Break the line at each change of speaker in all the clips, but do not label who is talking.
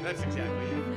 That's exactly it.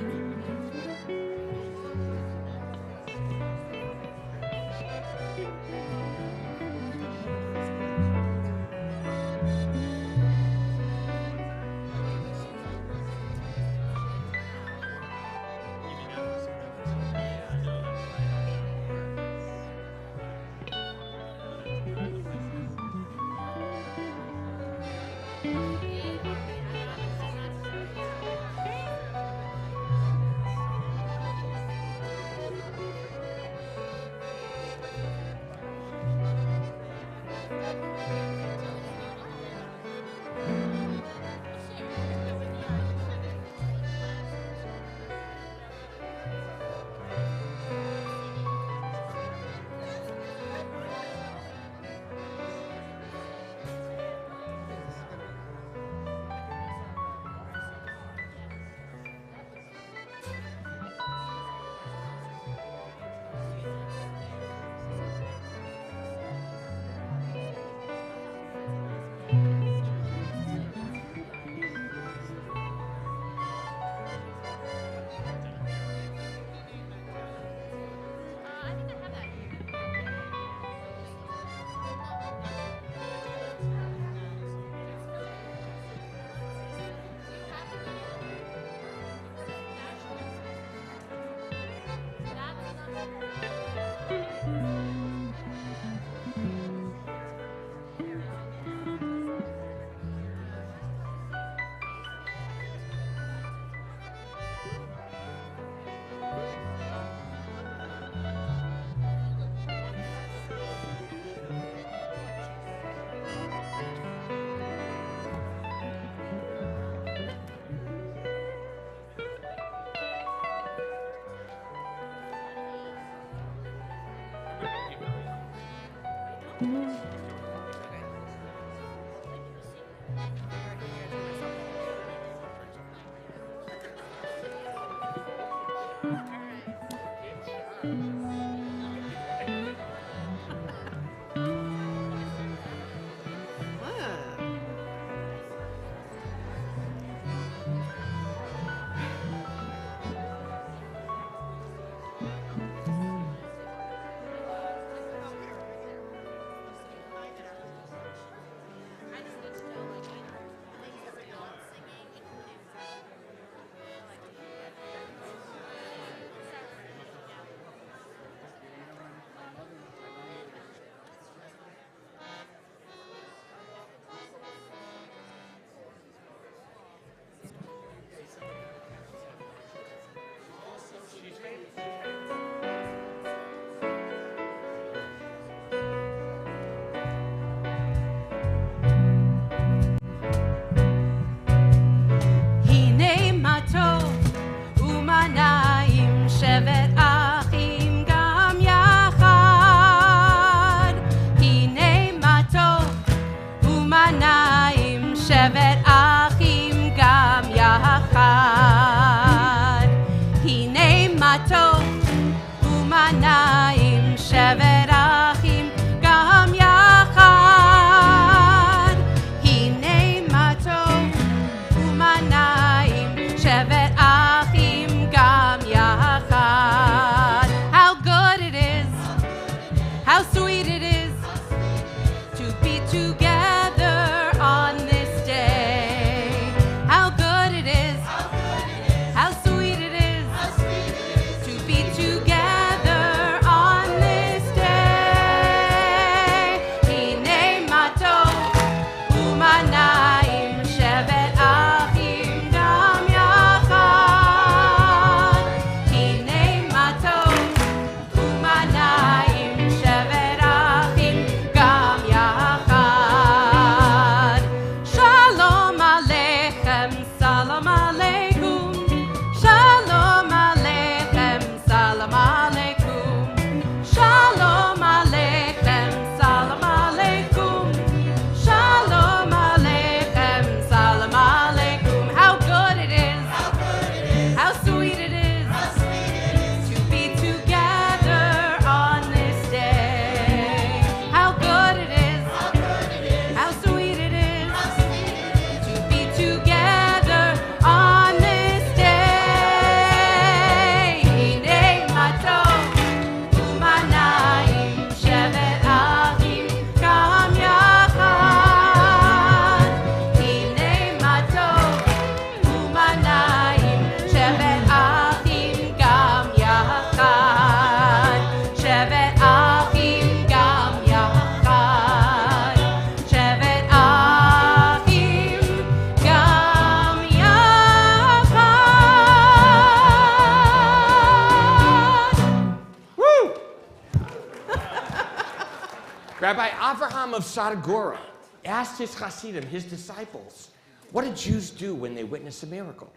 Shevet achim gam yachad.
Rabbi Avraham of Sadagora asked his Hasidim, his disciples, what do Jews do when they witness a miracle?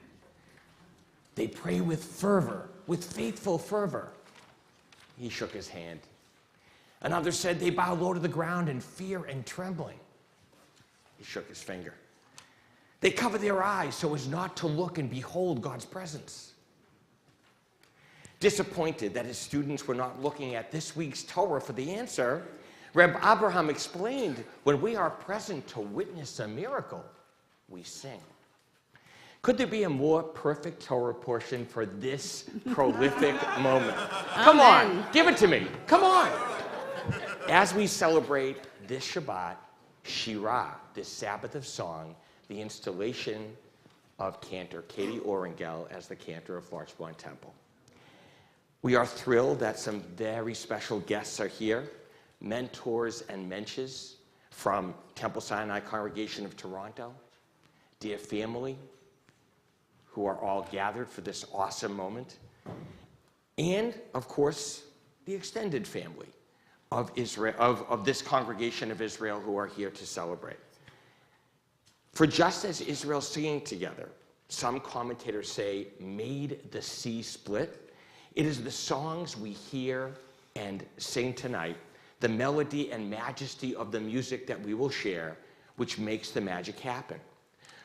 They pray with fervor, with faithful fervor. He shook his hand. Another said they bow low to the ground in fear and trembling. He shook his finger. They cover their eyes so as not to look and behold God's presence. Disappointed that his students were not looking at this week's Torah for the answer, Reb Abraham explained, when we are present to witness a miracle, we sing. Could there be a more perfect Torah portion for this prolific moment? Come on, give it to me. Come on. As we celebrate this Shabbat, Shirah, this Sabbath of song, the installation of cantor Katie Orengel as the cantor of Larchmont Temple. We are thrilled that some very special guests are here, mentors and mensches from Temple Sinai Congregation of Toronto, dear family, who are all gathered for this awesome moment, and, of course, the extended family of Israel, of this congregation of Israel who are here to celebrate. For just as Israel's singing together, some commentators say, made the sea split, it is the songs we hear and sing tonight, the melody and majesty of the music that we will share, which makes the magic happen.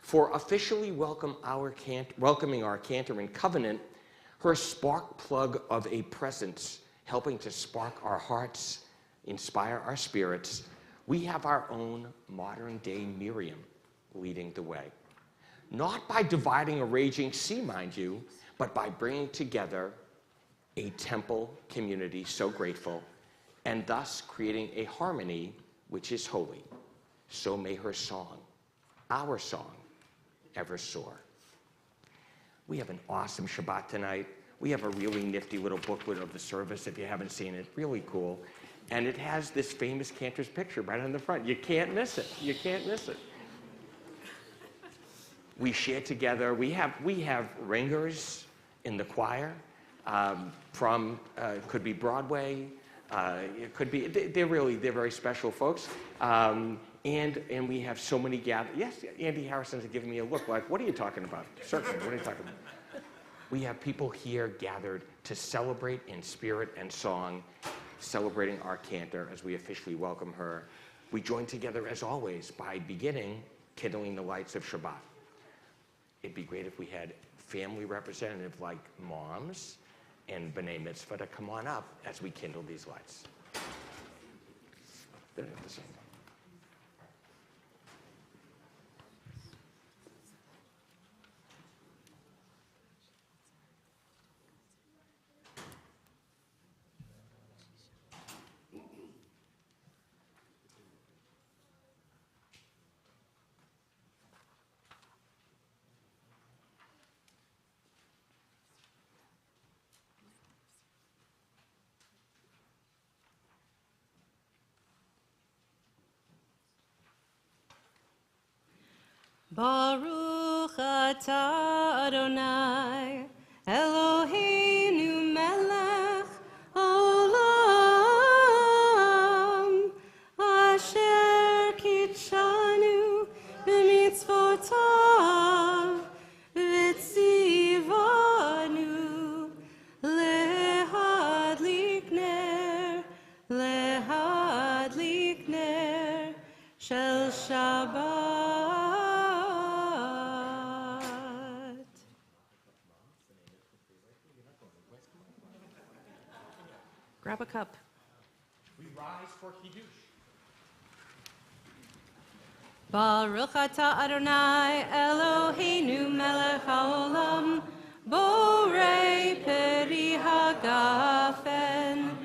For officially welcoming our cantor in covenant, her spark plug of a presence, helping to spark our hearts, inspire our spirits, we have our own modern-day Miriam leading the way. Not by dividing a raging sea, mind you, but by bringing together a temple community so grateful, and thus creating a harmony which is holy. So may her song, our song, ever soar. We have an awesome Shabbat tonight. We have a really nifty little booklet of the service, if you haven't seen it, really cool. And it has this famous cantor's picture right on the front. You can't miss it. You can't miss it. We share together. We have ringers in the choir from, could be Broadway. It could be, they're very special folks. And we have so many gathered. Yes, Andy Harrison's giving me a look like, what are you talking about? Certainly, what are you talking about? We have people here gathered to celebrate in spirit and song, celebrating our cantor as we officially welcome her. We join together, as always, by beginning kindling the lights of Shabbat. It'd be great if we had family representatives like moms and B'nai Mitzvah to come on up as we kindle these lights. They're not the same.
Baruch atah Adonai, Eloheinu melech haolam, asher kitshanu b'mitzvotav, v'tzivanu lehadlik ner shel Shabbat. Grab a cup.
We rise for Kiddush.
Baruch atah Adonai Eloheinu melech haolam, borei peri hagafen.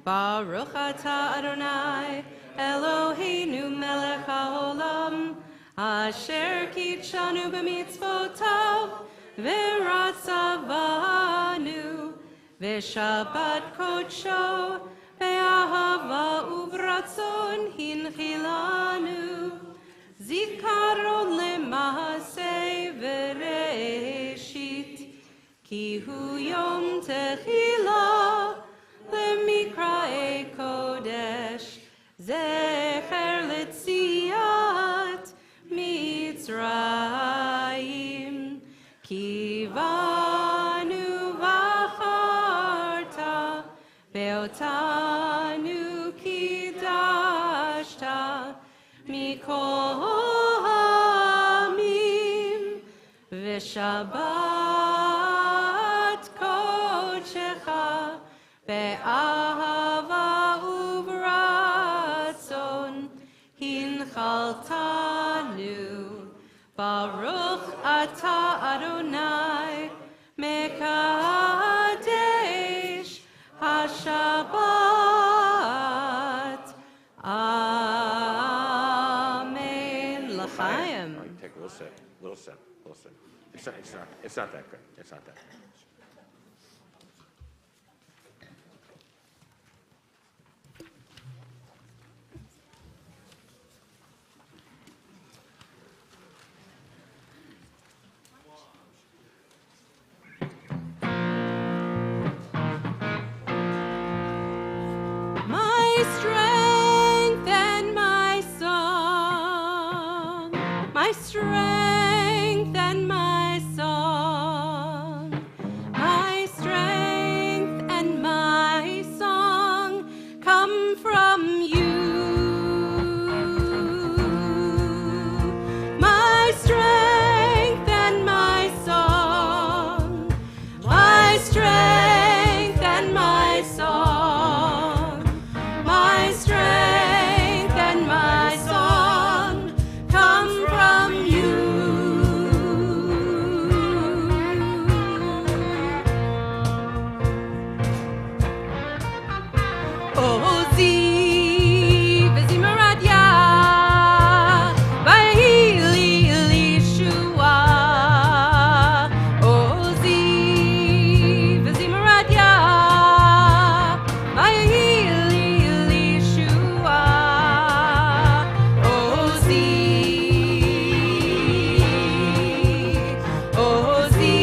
Baruch atah Adonai Eloheinu melech haolam, asher kitshanu b'mitzvotav v'ratzavanu. V'shabbat kodsho, be'ahava uvratzon hinchilanu, zikaron lema'aseh v'reshit, ki hu yom techila, lemikra'e kodesh, zeh Kivanu vacharta, ve'otanu kidashta, mikol ha'amim, v'shabbat kodeshecha, be'ahava uvratzon, hinchaltanu. Baruch atah Adonai, mekadesh hashabbat. Amen. L'chaim.
All right, take a little sip. It's not that good. It's not that good.
My strength and my song, my strength and my song, my strength and my song come from you. My strength and my song, my strength and my song, my strength and my song come from you. Ozi v'zimarat Yah, v'hili Yeshua. Ozi v'zimarat Yah, v'hili Yeshua. Ozi, Ozi,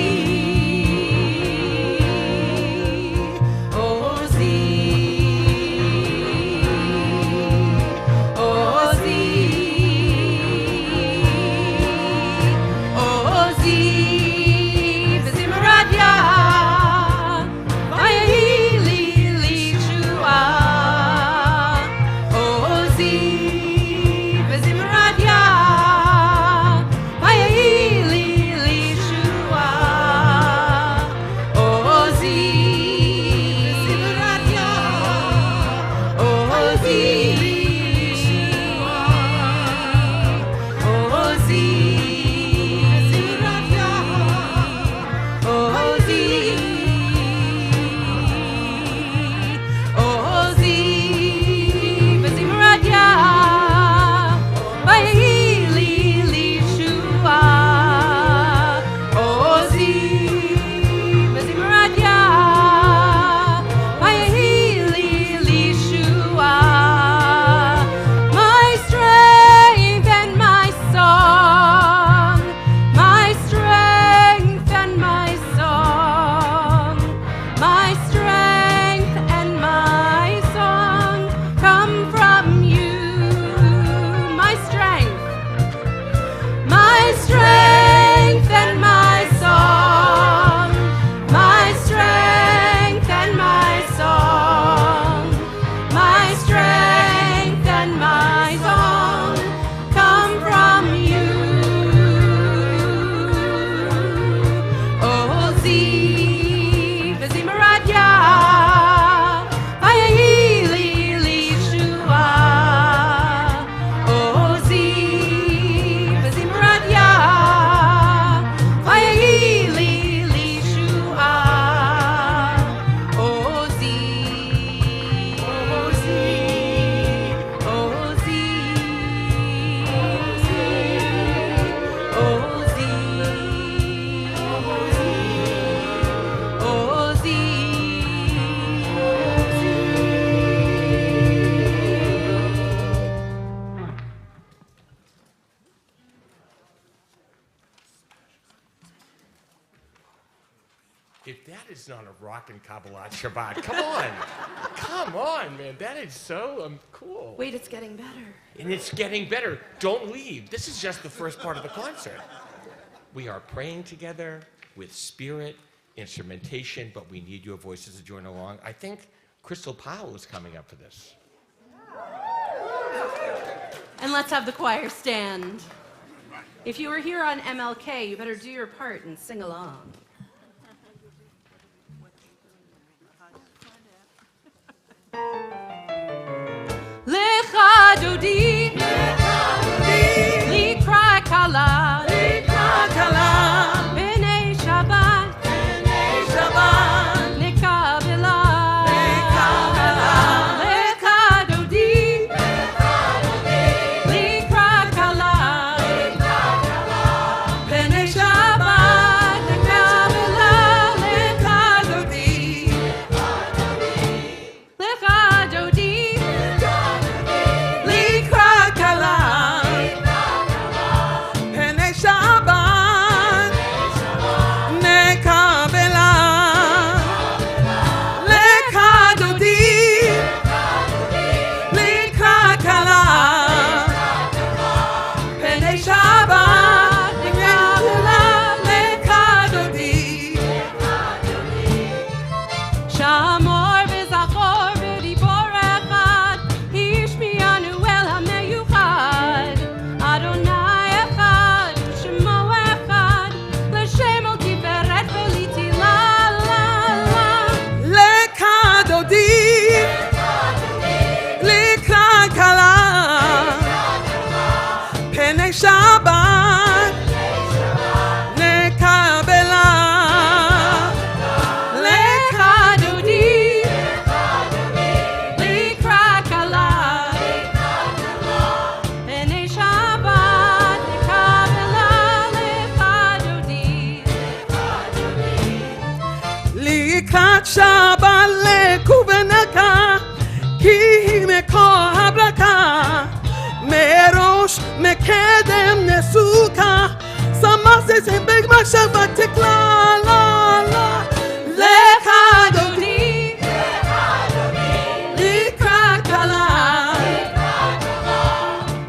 Ozi, v'zimarat Yah, v'hili Yeshua. Ozi, v'zimarat Yah, v'hili Yeshua. Ozi, v'zimarat Yah, Ozi, Ozi, v'zimarat Yah, Ozi, Ozi, v'zimarat Yah, v'hili Yeshua. Ozi, v'zimarat Yah, v'hili Yeshua. My strength and my song, my strength and my song, my strength and my song come from you. My strength and my song, my strength and my song, my strength and my song come from you. Ozi, v'zimarat Yah, v'hili Yeshua. Ozi, v'zimarat Yah, v'hili Yeshua. Ozi, Ozi, Ozi,
If that is not a rockin' Kabbalat Shabbat, come on, man, that is so cool.
Wait, it's getting better.
And it's getting better. Don't leave. This is just the first part of the concert. We are praying together. with spirit, instrumentation, but we need your voices to join along. I think Crystal Powell is coming up for this.
And let's have the choir stand. If you were here on MLK, you better do your part and sing along. Lecha dodi, likra kala, b'nei Shabbat, lekabela, lecha dodi, likra kala, b'nei Shabbat, lekabela, lecha dodi, lecha dodi.
Shabbat, lekabela,
lecha dodi, likra kala, b'nei Shabbat, lekabela, lecha dodi,
likat Shabbat lekubenaka, ki mekor habraka. מראש מקדם נסוקה סמאסס בג מחשבה תקלה לה לה לך
דודי,
לקראת כלה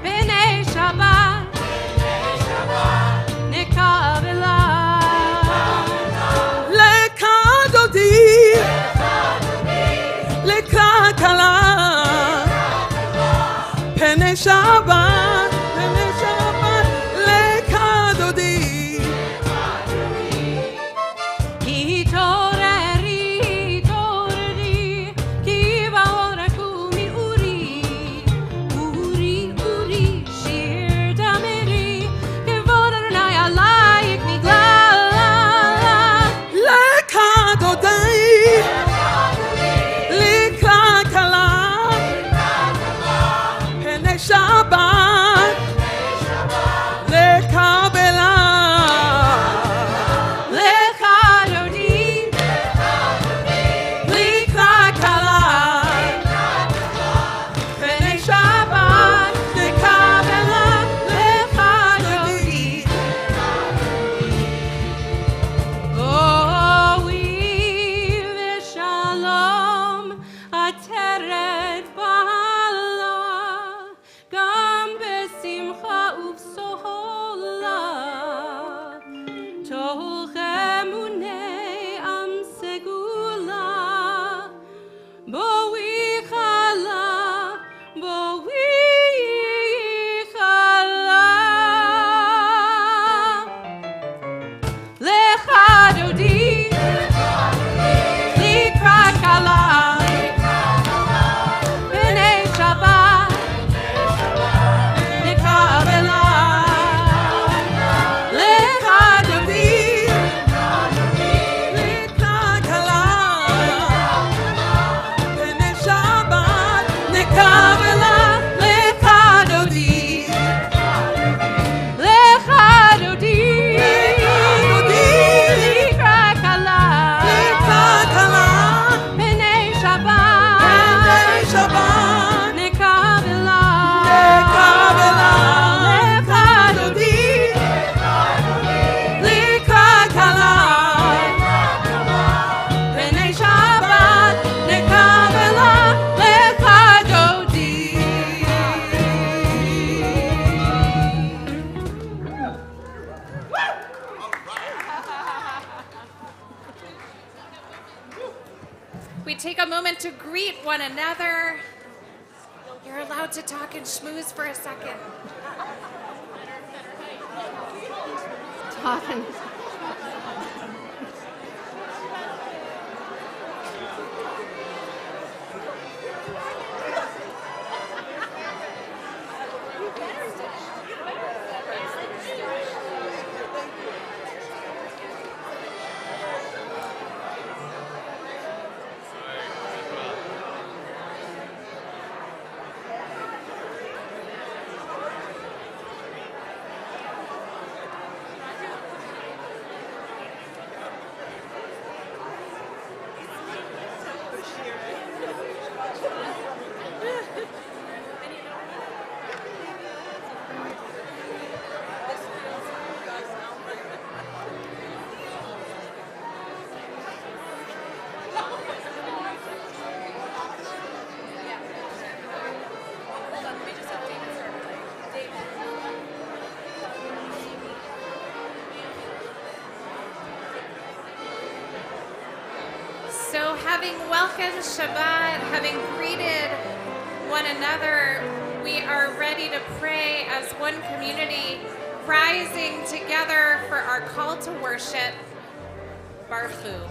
ב'nei Shabbat, nekabela,
לך דודי לקראת כלה ב'nei Shabbat, ב'nei Shabbat, lekadodi.
we take a moment to greet one another. You're allowed to talk and schmooze for a second.
Talking.
So having welcomed Shabbat, having greeted one another, we are ready to pray as one community, rising together for our call to worship, Barfu.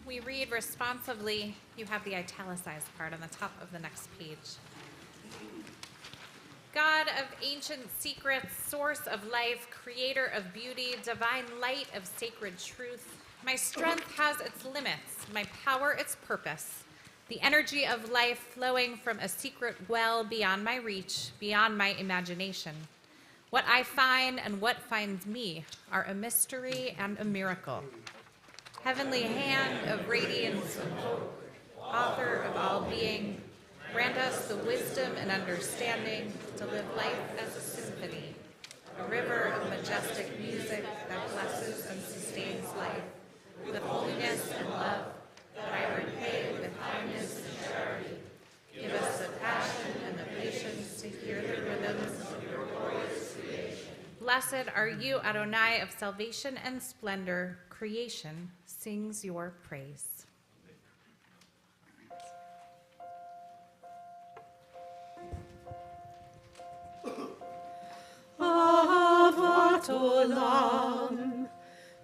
We read responsively. You have the italicized part on the top of the next page. God of ancient secrets, source of life, creator of beauty, divine light of sacred truth, my strength has its limits, my power its purpose, the energy of life flowing from a secret well beyond my reach, beyond my imagination. What I find and what finds me are a mystery and a miracle. Heavenly hand of radiance and hope, author of all being, grant us the wisdom and understanding to live life as a symphony, a river of majestic music that blesses and sustains life, with holiness and love, that I repay with kindness and charity. Give us the passion and the patience to hear the rhythms of your glorious creation. Blessed are you, Adonai of salvation and splendor. Creation sings your praise.
Ahavat olam,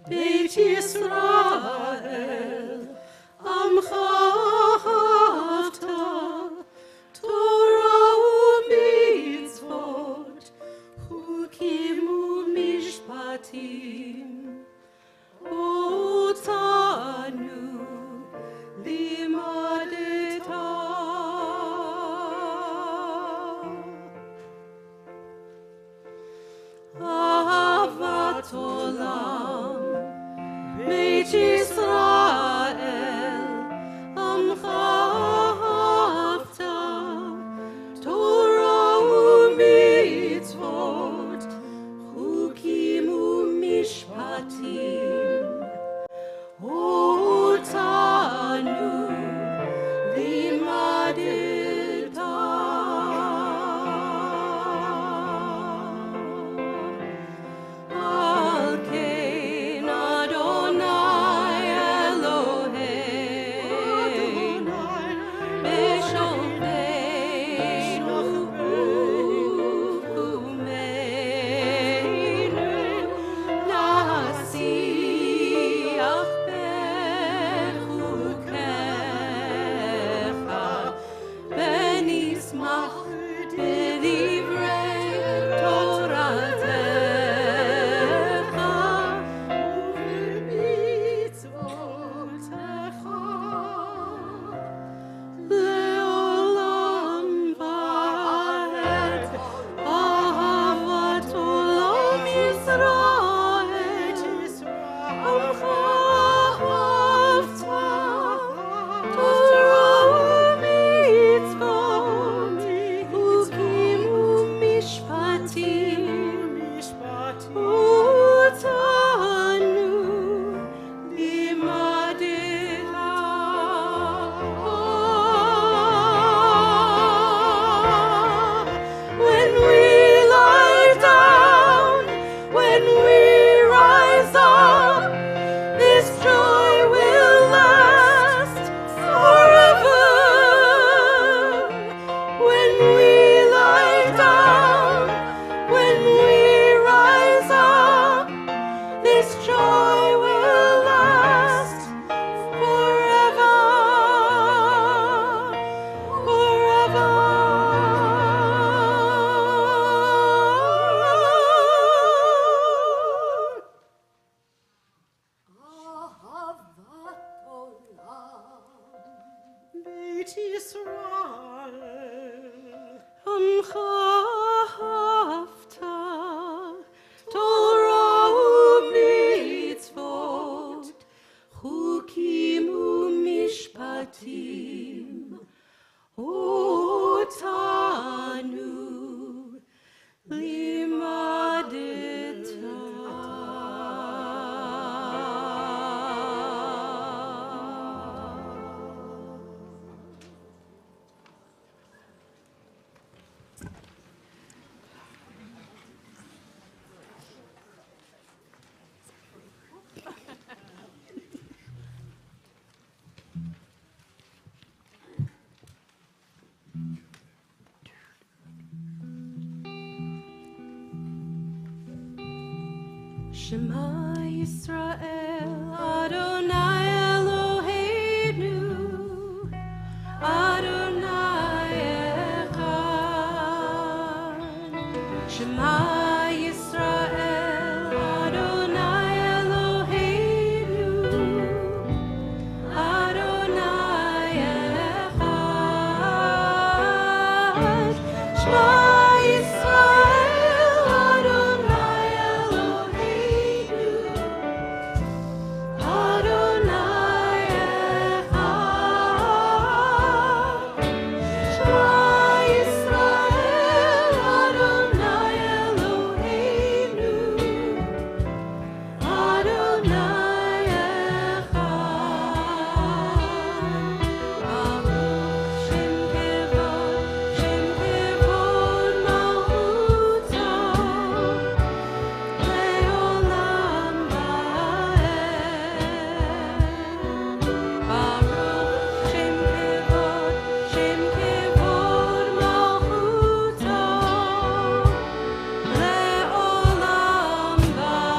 Beit Yisrael, Amcha ahavta, Torah u'mitzvot, Chukim u'mishpatim, Otanu limadeta. Ahavat olam, Beit Yisrael, Amcha ahavta, Torah u'mitzvot, Chukim u'mishpatim, Otanu limadeta. Shema Yisrael, Adonai Eloheinu, Adonai Echad. Shema Yisrael, Adonai Eloheinu, Adonai Echad. Shema Yisrael, Adonai Eloheinu, Adonai Echad. Shema Yisrael, Adonai Eloheinu, Adonai Echad. Baruch Shem Kevod Malchuto, Leolam Va'ed. Baruch Shem Kevod Malchuto, Leolam Va'ed.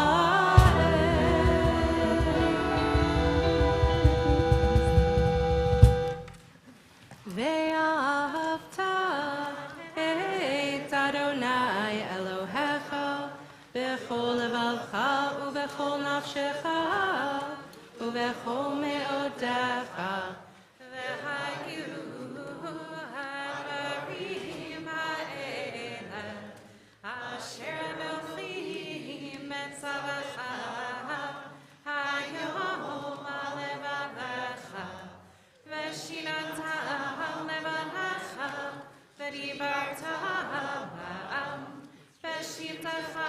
Ve'ahavta et Adonai Elohecha b'chol levavcha u'b'chol nafshecha u'b'chol me'odecha. V'hayu ha'arim ha'ela asher nochim et tzavacha hayom alevavecha. V'shinata levanecha v'dibarta ba'am v'shivtecha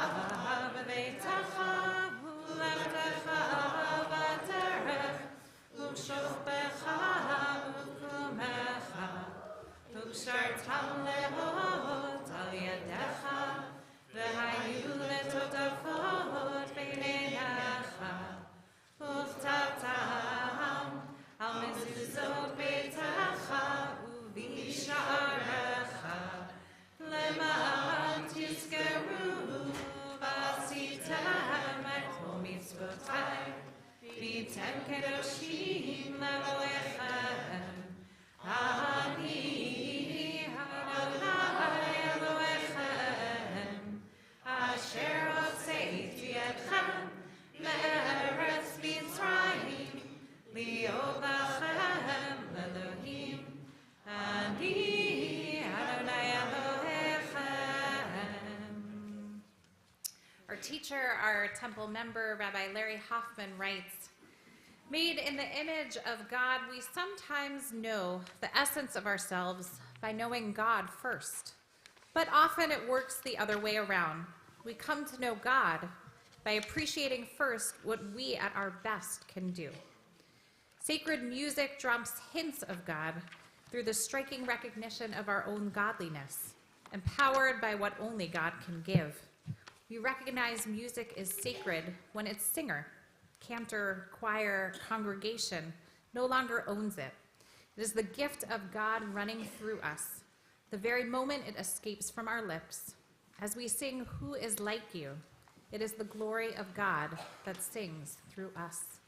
b'beitecha u'lechtecha b'derech u'shofbecha u'kumecha u'kshartam lehot al yadecha v'hayu letotafot b'neinecha u'chtavtam al mezuzot beitecha u'bisha'arecha leman tizkeru v'asitem et kol mitzvotai v'tem kedoshim levoechem ani Adonai Elohechem asher hotzeiti etchem me'eretz Mitzrayim להיות לכם לאלוהים, אני Adonai Elohechem. Our teacher, our temple member, Rabbi Larry Hoffman writes, "Made in the image of God, we sometimes know the essence of ourselves by knowing God first. But often it works the other way around. We come to know God by appreciating first what we at our best can do. Sacred music drops hints of God through the striking recognition of our own godliness, empowered by what only God can give. We recognize music is sacred when its singer, cantor, choir, congregation no longer owns it. It is the gift of God running through us, the very moment it escapes from our lips. As we sing, 'Who is like you?' it is the glory of God that sings through us."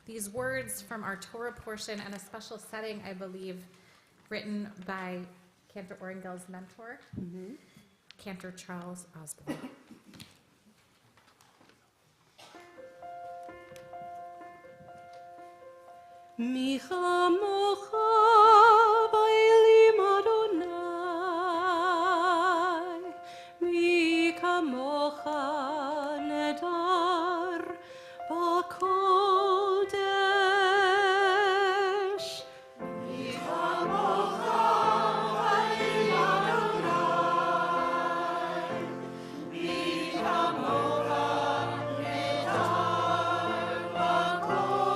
These words from our Torah portion and a special setting, I believe, written by Cantor Orengel's mentor, Cantor Charles Osborne. Mi chamocha ba'elim Adonai, mi kamocha nedar ba'kodesh. Mi chamocha ba'elim Adonai, mi kamocha nedar ba'kodesh.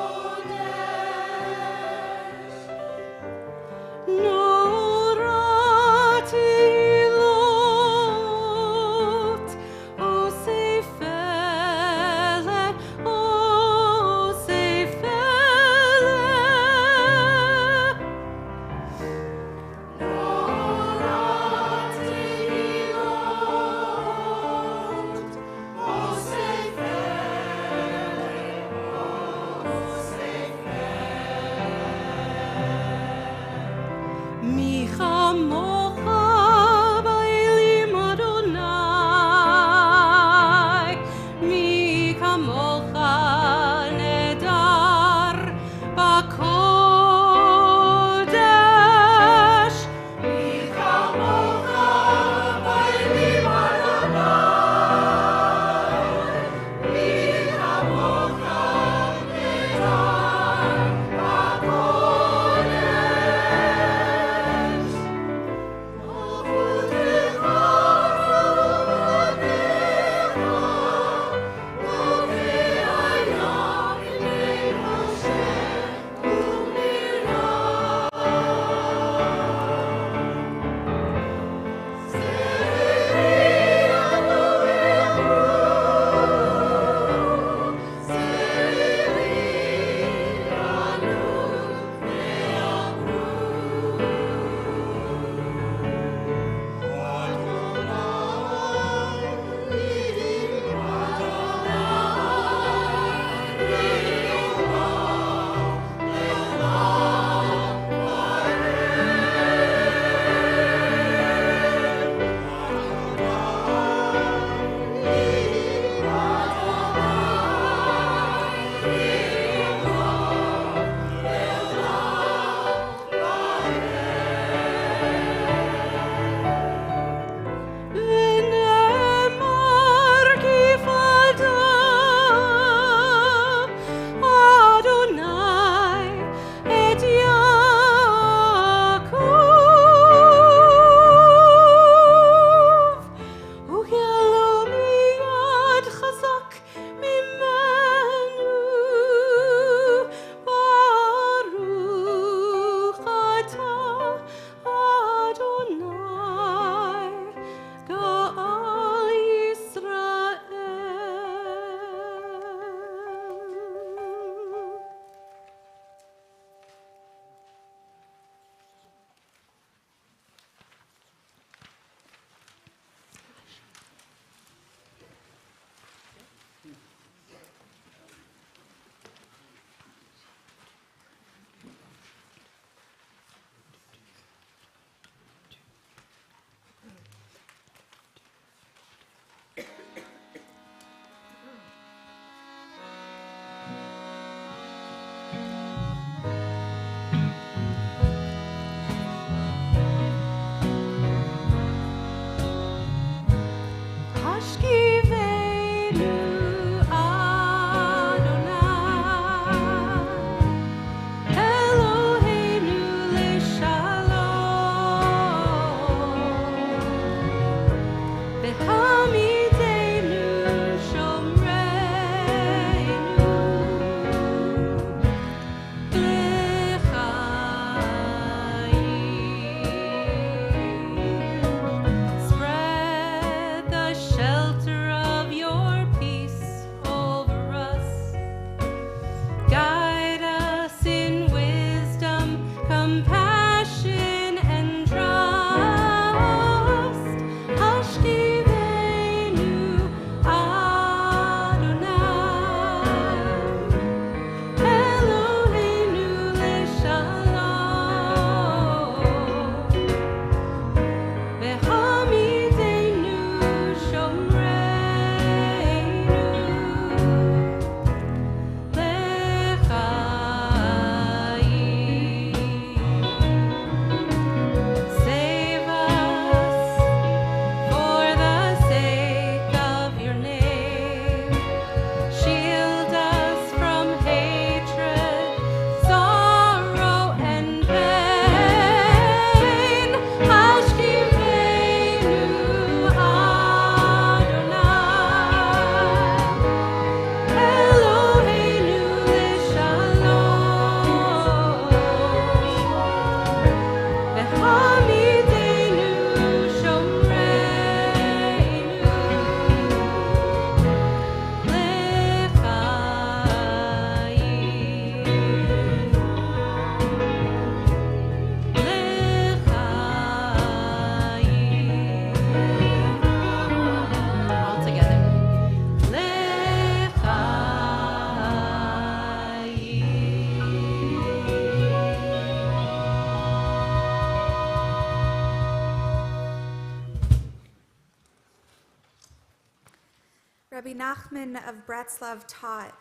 Rabbi Nachman of Bretzlav taught,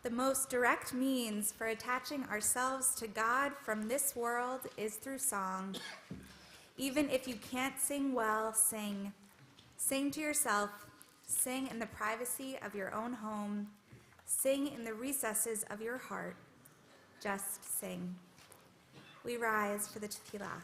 the most direct means for attaching ourselves to God from this world is through song. Even if you can't sing well, sing. Sing to yourself. Sing in the privacy of your own home. Sing in the recesses of your heart. Just sing. We rise for the tefillah.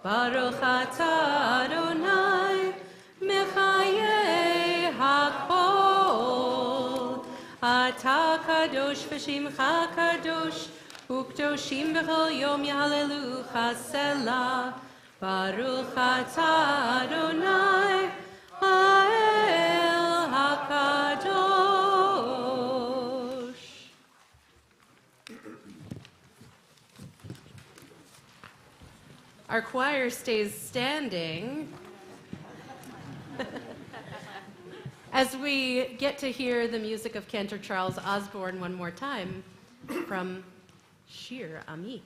Baruch atah Adonai, mechaye hakol. ata kadosh v'shimcha kadosh, ukdoshim b'chol yom yahalelucha selah. Baruch atah Adonai, ha'el hakadosh. Our choir stays standing as we get to hear the music of Cantor Charles Osborne one more time from Shir Ami.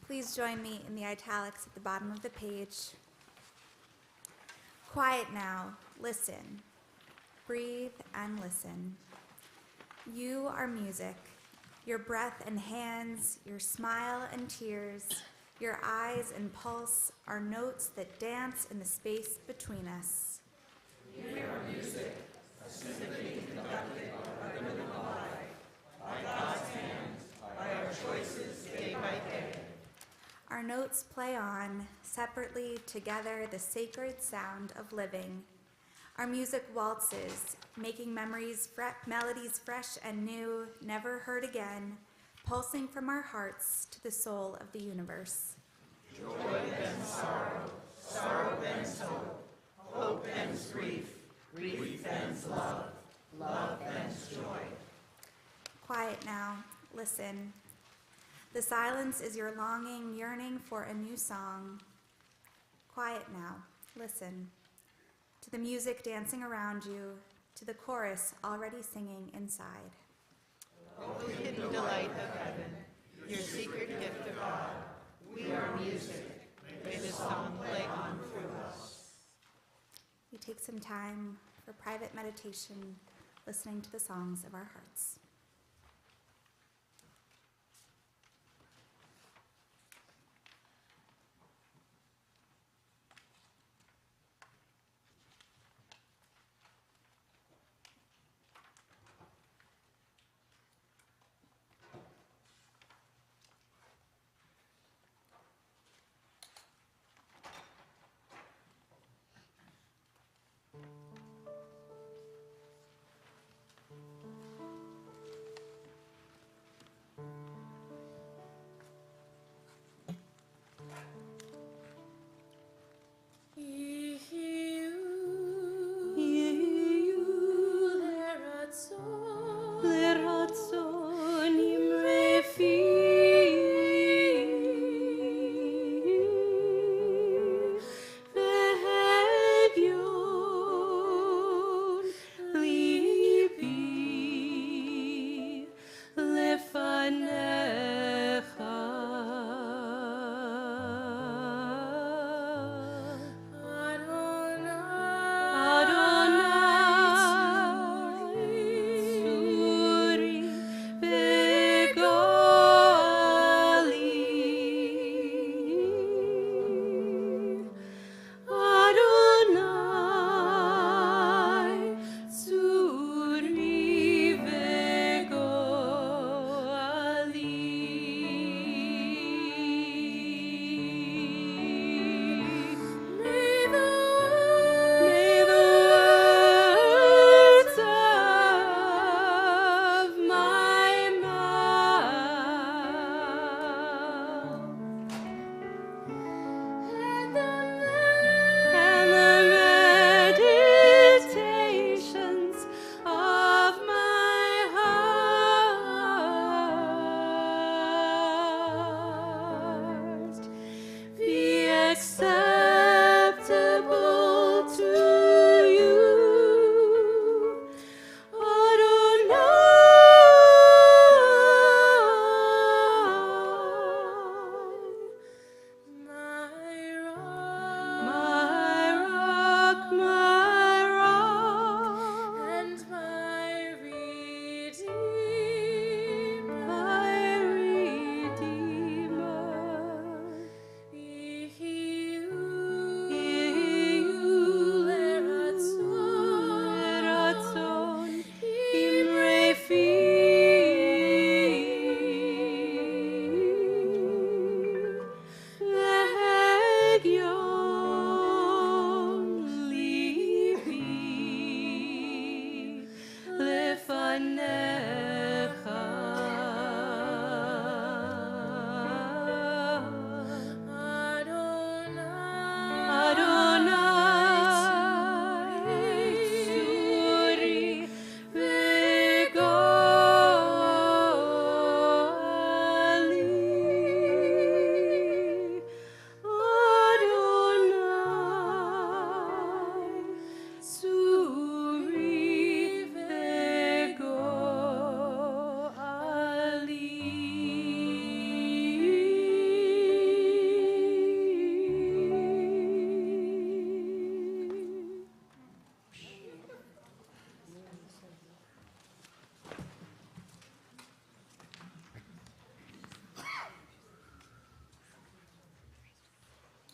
Please join me in the italics at the bottom of the page. Quiet now, listen. Breathe and listen. You are music. Your breath and hands, your smile and tears, your eyes and pulse are notes that dance in the space between us.
We are music, a symphony conducted by the rhythm of life, by God's hands, by our choices day by day.
Our notes play on, separately, together, the sacred sound of living. Our music waltzes, making melodies fresh and new, never heard again, pulsing from our hearts to the soul of the universe.
Joy bends sorrow, sorrow bends hope bends grief, grief bends love, love bends joy.
Quiet now, listen. The silence is your longing, yearning for a new song. Quiet now, Listen to the music dancing around you, to the chorus already singing inside.
O hidden delight of heaven, your secret gift of God, we are music. May this song play on through us.
We take some time for private meditation, listening to the songs of our hearts.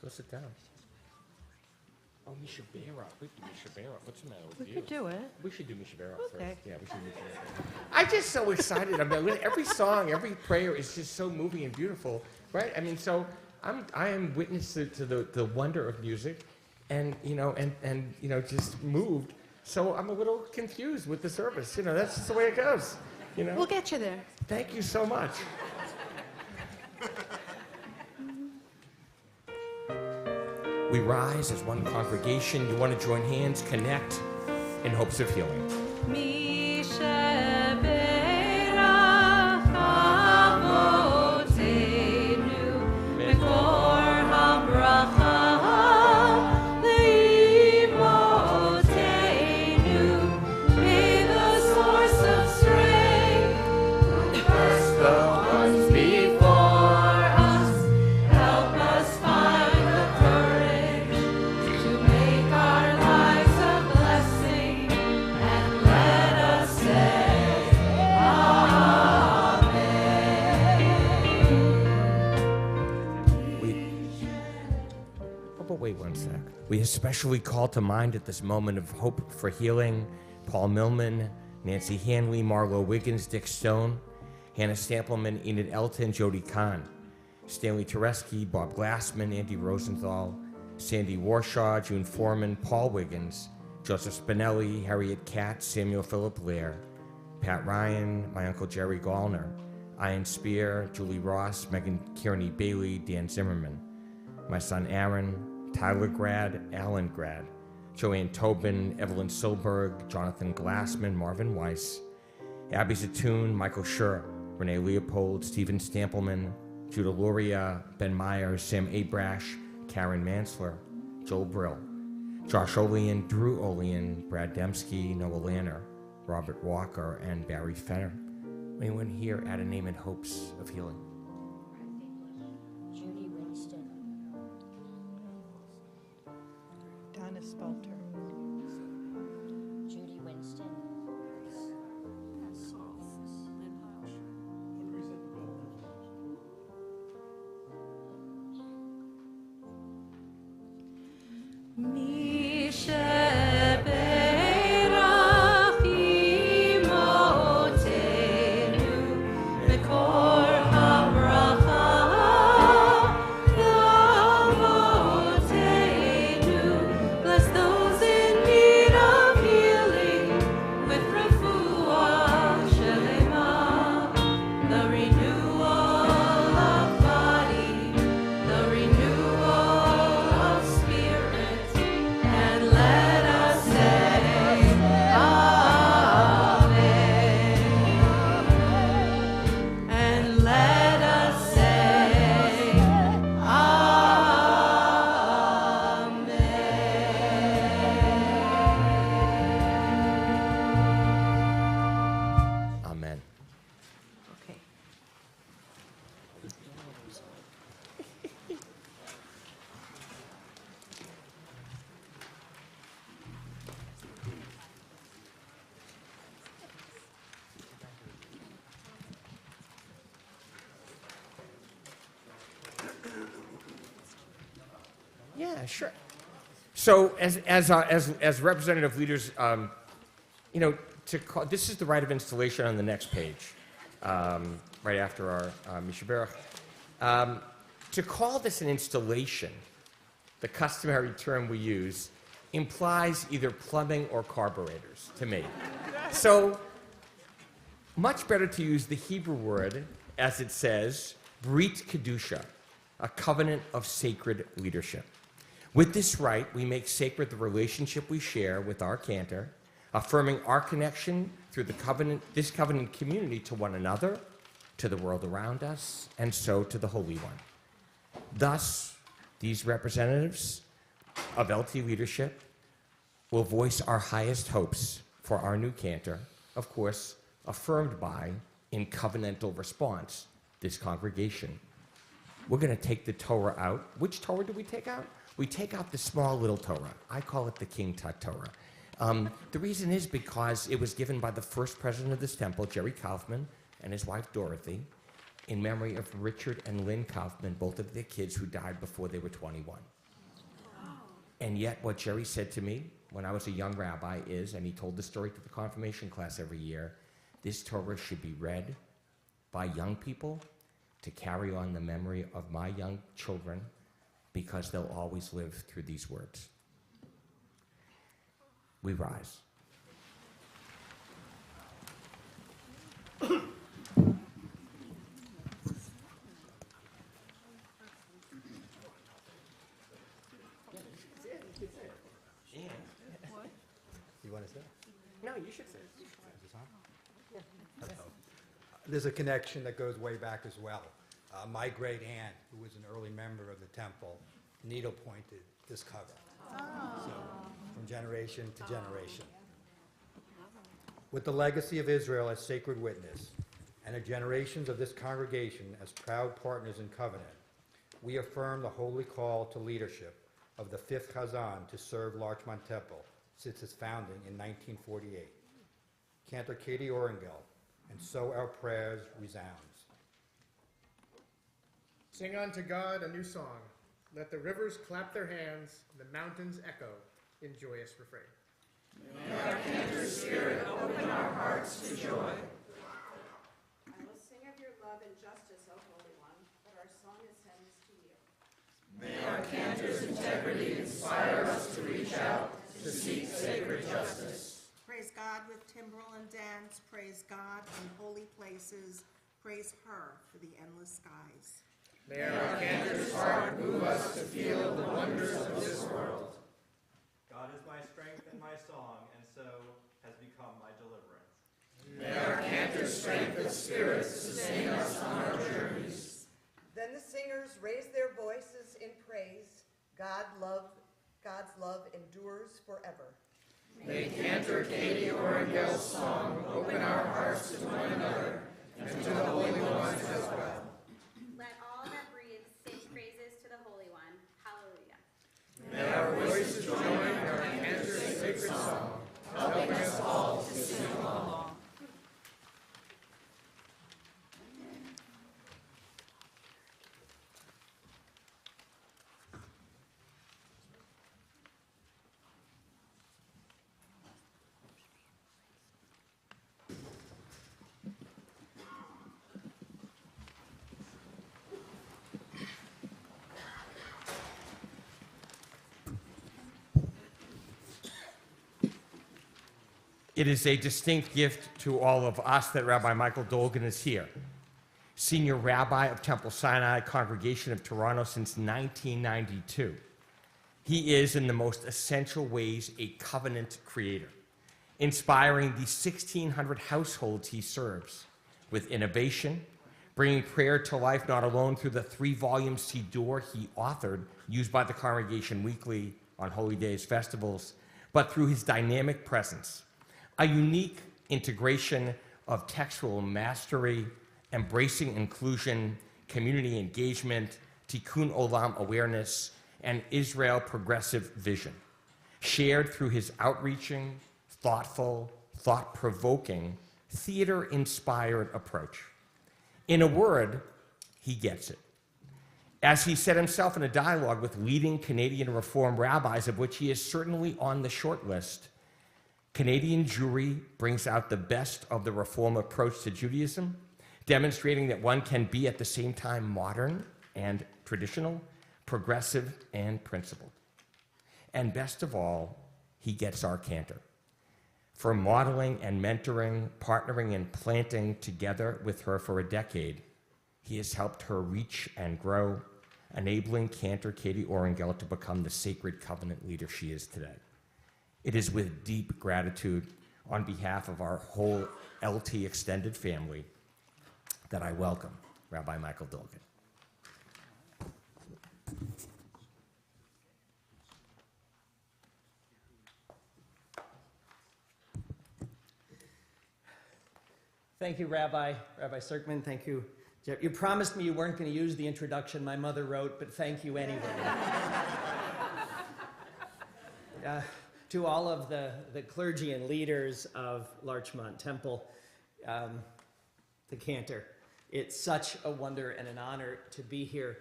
Go sit down. Oh, Mishabera. We do Mishabera. What's the matter with
We
you?
could do it.
We should do Mishabera
Okay.
first. Yeah, we should do Mishabera. I'm just so excited. I mean, every song, every prayer is just so moving and beautiful, right? I mean, so I am witness to the wonder of music, and just moved. So I'm a little confused with the service. You know, that's just the way it goes. You know.
We'll get you there.
Thank you so much. We rise as one congregation. You want to join hands, connect in hopes of healing.
Before Habracha,
wait one sec. We especially call to mind at this moment of hope for healing Paul Millman, Nancy Hanley, Marlo Wiggins, Dick Stone, Hannah Stampleman, Enid Elton, Jody Kahn, Stanley Tereski, Bob Glassman, Andy Rosenthal, Sandy Warshaw, June Foreman, Paul Wiggins, Joseph Spinelli, Harriet Katz, Samuel Philip Lair, Pat Ryan, my Uncle Jerry Gallner, Ian Spear, Julie Ross, Megan Kearney Bailey, Dan Zimmerman, my son Aaron, Tyler Grad, Alan Grad, Joanne Tobin, Evelyn Silberg, Jonathan Glassman, Marvin Weiss, Abby Zatoon, Michael Schur, Renee Leopold, Stephen Stampleman, Judah Luria, Ben Myers, Sam Abrash, Karen Mansler, Joel Brill, Josh Olean, Drew Olean, Brad Dembski, Noah Lanner, Robert Walker, and Barry Fenner. Anyone here add a name in hopes of healing?
Judy Winston.
Donna Spalter.
Judy Winston.
Bless those in need of healing with refuah shelema, the renewal of body, the renewal of spirit, and let us say Amen. And let us say
Amen.
Okay.
Yeah, sure. So, as representative leaders, this is the rite of installation on the next page, right after our Mishaberach. To call this an installation, the customary term we use, implies either plumbing or carburetors to me. So, much better to use the Hebrew word, as it says, Brit Kedusha, a covenant of sacred leadership. With this rite, we make sacred the relationship we share with our cantor, affirming our connection through this covenant community to one another, to the world around us, and so to the Holy One. Thus, these representatives of LT leadership will voice our highest hopes for our new cantor, of course, affirmed by, in covenantal response, this congregation. We're going to take the Torah out. Which Torah do we take out? We take out the small little Torah. I call it the King Tut Torah. The reason is because it was given by the first president of this temple, Jerry Kaufman, and his wife Dorothy, in memory of Richard and Lynn Kaufman, both of their kids who died before they were 21. And yet what Jerry said to me when I was a young rabbi is, and he told the story to the confirmation class every year, this Torah should be read by young people to carry on the memory of my young children, because they'll always live through these words. We rise.
You want to say?
No, you should say.
There's a connection that goes way back as well. My great aunt, who was an early member of the temple, needle-pointed this cover. So, from generation to generation. With the legacy of Israel as sacred witness, and the generations of this congregation as proud partners in covenant, we affirm the holy call to leadership of the fifth Chazan to serve Larchmont Temple since its founding in 1948. Cantor Katie Orengel, and so our prayers resounds.
Sing unto God a new song.
Let the rivers clap their hands, the mountains echo in joyous refrain.
May our cantor spirit open our hearts to joy.
I will sing of your love and justice, O Holy One, but our song ascends to you.
May our cantor's integrity inspire us to reach out to seek sacred justice.
Praise God with timbrel and dance, praise God in holy places, praise her for the endless skies.
May our cantor's heart move us to feel the wonders of this world.
God is my strength and my song, and so has become my deliverance.
May our cantor's strength of spirit sustain us on our journeys.
Then the singers raise their voices in praise. God's love endures forever.
May Cantor Katie Orengel's song open our hearts to one another and to the Holy Ones as well.
Let all that breathe sing praises to the Holy One. Hallelujah.
May our voices join our Cantor's sacred song, helping us all to sing along.
It is a distinct gift to all of us that Rabbi Michael Dolgan is here. Senior Rabbi of Temple Sinai Congregation of Toronto since 1992. He is, in the most essential ways, a covenant creator, inspiring the 1,600 households he serves with innovation, bringing prayer to life not alone through the 3-volume Siddur he authored, used by the congregation weekly on holy days, festivals, but through his dynamic presence, a unique integration of textual mastery, embracing inclusion, community engagement, tikkun olam awareness, and Israel progressive vision, shared through his outreaching, thoughtful, thought-provoking, theater-inspired approach. In a word, he gets it. As he said himself in a dialogue with leading Canadian Reform rabbis, of which he is certainly on the short list, Canadian Jewry brings out the best of the Reform approach to Judaism, demonstrating that one can be at the same time modern and traditional, progressive and principled. And best of all, he gets our cantor. For modeling and mentoring, partnering and planting together with her for a decade, he has helped her reach and grow, enabling Cantor Katie Orengel to become the sacred covenant leader she is today. It is with deep gratitude on behalf of our whole LT extended family that I welcome Rabbi Michael Dolgan.
Thank you, Rabbi Serkman. Thank you, Jeff. You promised me you weren't going to use the introduction my mother wrote, but thank you anyway. To all of the clergy and leaders of Larchmont Temple, the cantor, it's such a wonder and an honor to be here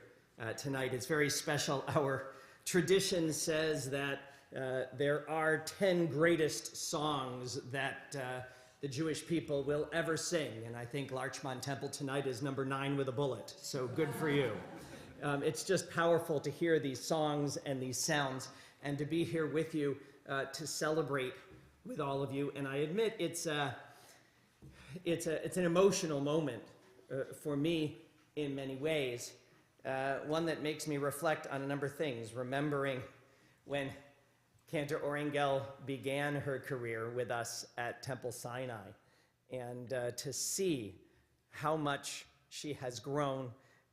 tonight. It's very special. Our tradition says that there are 10 greatest songs that the Jewish people will ever sing, and I think Larchmont Temple tonight is number 9 with a bullet, so good for you. It's just powerful to hear these songs and these sounds, and to be here with you to celebrate with all of you. And I admit it's an emotional moment for me in many ways, one that makes me reflect on a number of things, remembering when Cantor Orengel began her career with us at Temple Sinai, and to see how much she has grown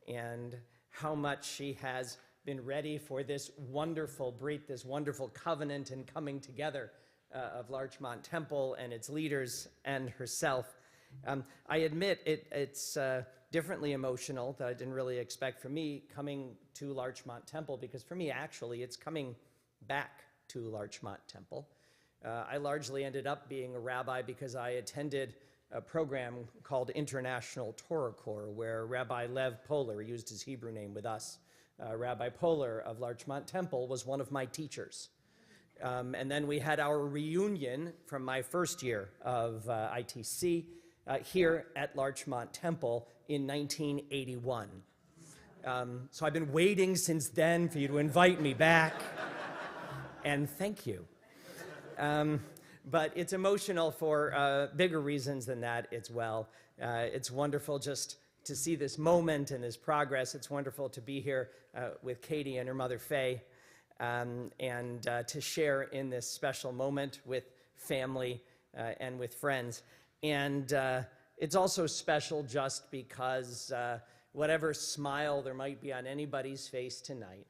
and how much she has been ready for this wonderful brit, this wonderful covenant and coming together of Larchmont Temple and its leaders and herself. I admit it's differently emotional that I didn't really expect for me coming to Larchmont Temple, because for me, actually, it's coming back to Larchmont Temple. I largely ended up being a rabbi because I attended a program called International Torah Corps, where Rabbi Lev Poler used his Hebrew name with us Rabbi Poehler of Larchmont Temple was one of my teachers. And then we had our reunion from my first year of ITC here at Larchmont Temple in 1981. So I've been waiting since then for you to invite me back, and thank you. But it's emotional for bigger reasons than that as well. It's wonderful just to see this moment and this progress. It's wonderful to be here with Katie and her mother, Faye, and to share in this special moment with family and with friends. And it's also special just because whatever smile there might be on anybody's face tonight,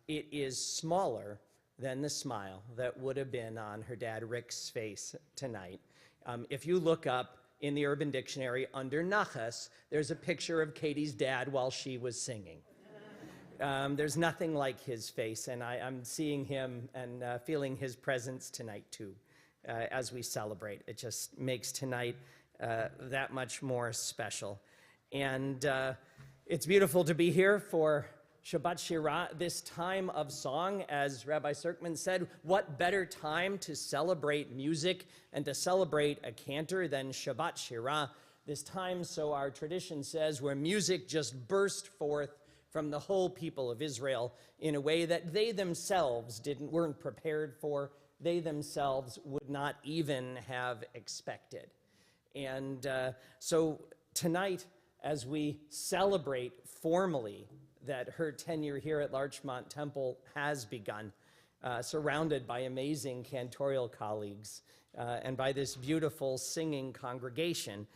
it is smaller than the smile that would have been on her dad Rick's face tonight. If you look up in the Urban Dictionary under Nachas, there's a picture of Katie's dad while she was singing. There's nothing like his face, and I'm seeing him and feeling his presence tonight too, as we celebrate. It just makes tonight that much more special. And it's beautiful to be here for Shabbat Shirah, this time of song. As Rabbi Serkman said, what better time to celebrate music and to celebrate a cantor than Shabbat Shirah, this time, so our tradition says, where music just burst forth from the whole people of Israel in a way that they themselves weren't prepared for, they themselves would not even have expected. And so tonight, as we celebrate formally that her tenure here at Larchmont Temple has begun, surrounded by amazing cantorial colleagues and by this beautiful singing congregation,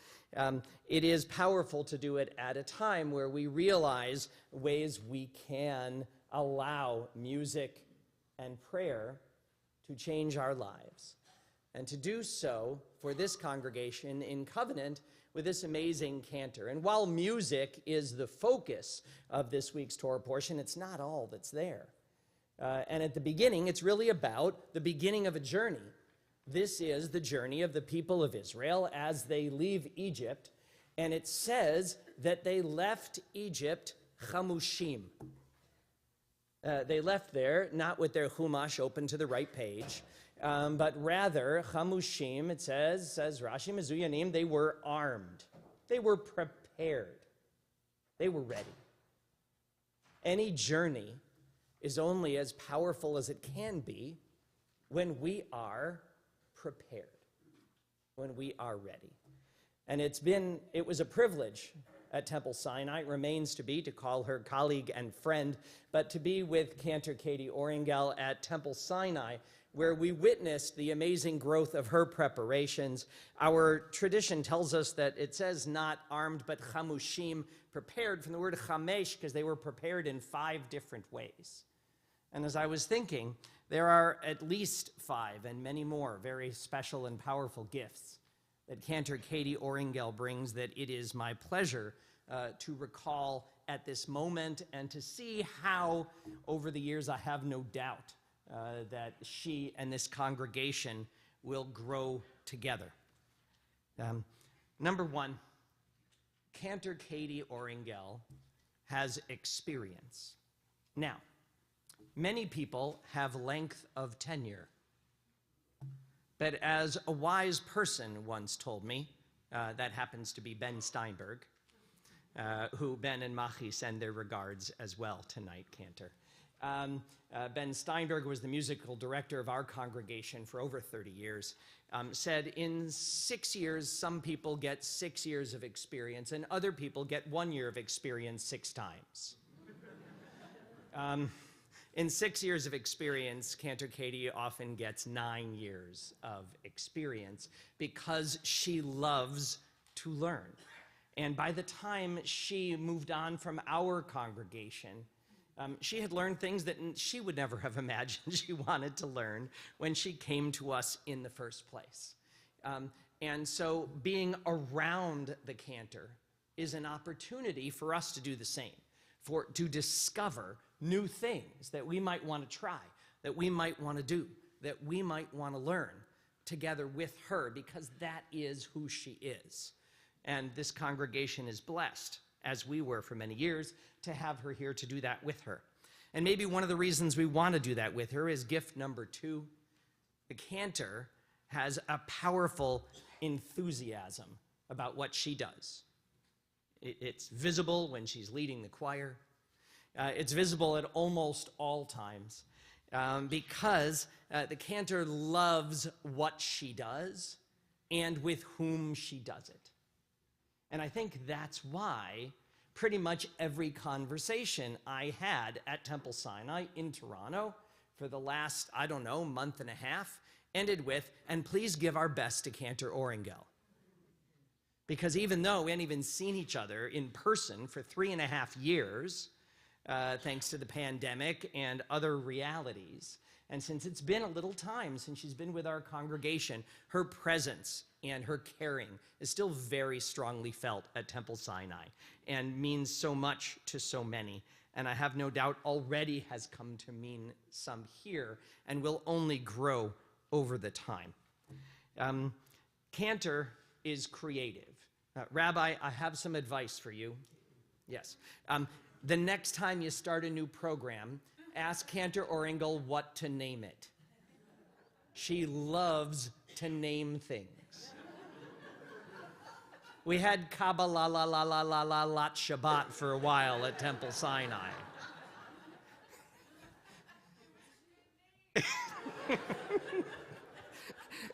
it is powerful to do it at a time where we realize ways we can allow music and prayer to change our lives, and to do so for this congregation in covenant with this amazing cantor. And while music is the focus of this week's Torah portion, it's not all that's there. And at the beginning, it's really about the beginning of a journey. This is the journey of the people of Israel as they leave Egypt, and it says that they left Egypt chamushim. They left there not with their chumash open to the right page, but rather, chamushim, it says Rashi Mezuyanim, they were armed. They were prepared. They were ready. Any journey is only as powerful as it can be when we are prepared, when we are ready. And it was a privilege at Temple Sinai, it remains to be, to call her colleague and friend, but to be with Cantor Katie Oringel at Temple Sinai, where we witnessed the amazing growth of her preparations. Our tradition tells us that it says not armed, but chamushim, prepared, from the word chamesh, because they were prepared in 5 different ways. And as I was thinking, there are at least 5 and many more very special and powerful gifts that Cantor Katie Oringel brings that it is my pleasure to recall at this moment, and to see how, over the years, I have no doubt that she and this congregation will grow together. Number one, Cantor Katie Oringel has experience. Now, many people have length of tenure, but as a wise person once told me, that happens to be Ben Steinberg, who Ben and Machi send their regards as well tonight, Cantor. Ben Steinberg was the musical director of our congregation for over 30 years, said in 6 years, some people get 6 years of experience and other people get 1 year of experience 6 times. In 6 years of experience, Cantor Katie often gets 9 years of experience because she loves to learn. And by the time she moved on from our congregation, she had learned things that she would never have imagined she wanted to learn when she came to us in the first place. And so being around the cantor is an opportunity for us to do the same, to discover new things that we might want to try, that we might want to do, that we might want to learn together with her, because that is who she is. And this congregation is blessed as we were for many years, to have her here to do that with her. And maybe one of the reasons we want to do that with her is gift number 2. The cantor has a powerful enthusiasm about what she does. It's visible when she's leading the choir. It's visible at almost all times because the cantor loves what she does and with whom she does it. And I think that's why pretty much every conversation I had at Temple Sinai in Toronto for the last, I don't know, month and a half ended with, and please give our best to Cantor Orengel. Because even though we hadn't even seen each other in person for 3.5 years, thanks to the pandemic and other realities, and since it's been a little time since she's been with our congregation, her presence and her caring is still very strongly felt at Temple Sinai and means so much to so many. And I have no doubt already has come to mean some here and will only grow over the time. Cantor is creative. Rabbi, I have some advice for you. Yes. The next time you start a new program, ask Cantor Orengel what to name it. She loves to name things. We had Kabbalah la la la la la Lat Shabbat for a while at Temple Sinai.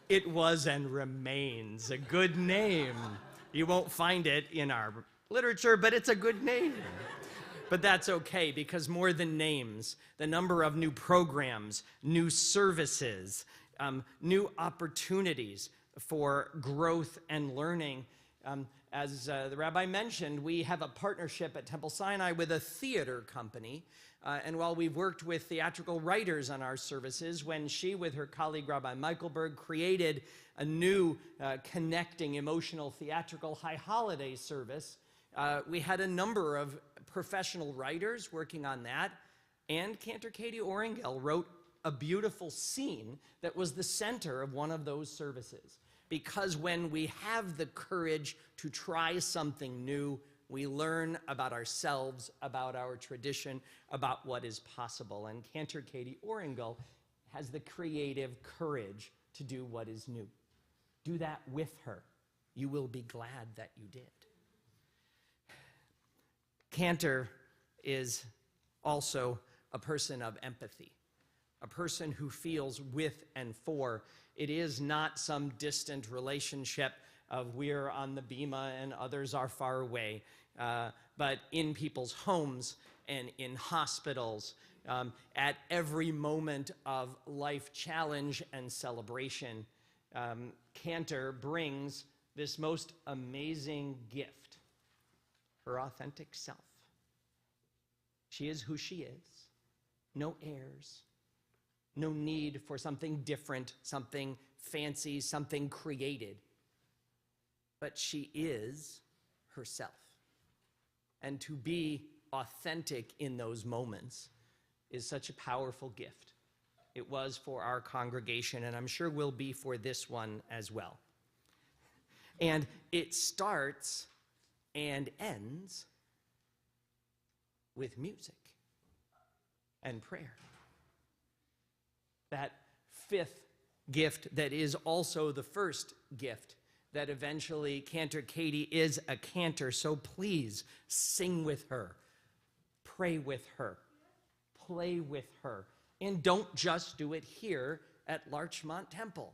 It was and remains a good name. You won't find it in our literature, but it's a good name. But that's okay, because more than names, the number of new programs, new services, new opportunities for growth and learning. As the rabbi mentioned, we have a partnership at Temple Sinai with a theater company. And while we've worked with theatrical writers on our services, when she, with her colleague Rabbi Michaelberg, created a new connecting emotional theatrical high holiday service, we had a number of professional writers working on that, and Cantor Katie Orengel wrote a beautiful scene that was the center of one of those services. Because when we have the courage to try something new, we learn about ourselves, about our tradition, about what is possible. And Cantor Katie Orengel has the creative courage to do what is new. Do that with her. You will be glad that you did. Cantor is also a person of empathy, a person who feels with and for. It is not some distant relationship of we're on the bema and others are far away, but in people's homes and in hospitals, at every moment of life challenge and celebration, Cantor brings this most amazing gift, her authentic self. She is who she is, no airs, no need for something different, something fancy, something created. But she is herself. And to be authentic in those moments is such a powerful gift. It was for our congregation, and I'm sure will be for this one as well. And it starts and ends with music and prayer. That fifth gift that is also the first gift, that eventually Cantor Katie is a cantor, so please sing with her, pray with her, play with her, and don't just do it here at Larchmont Temple.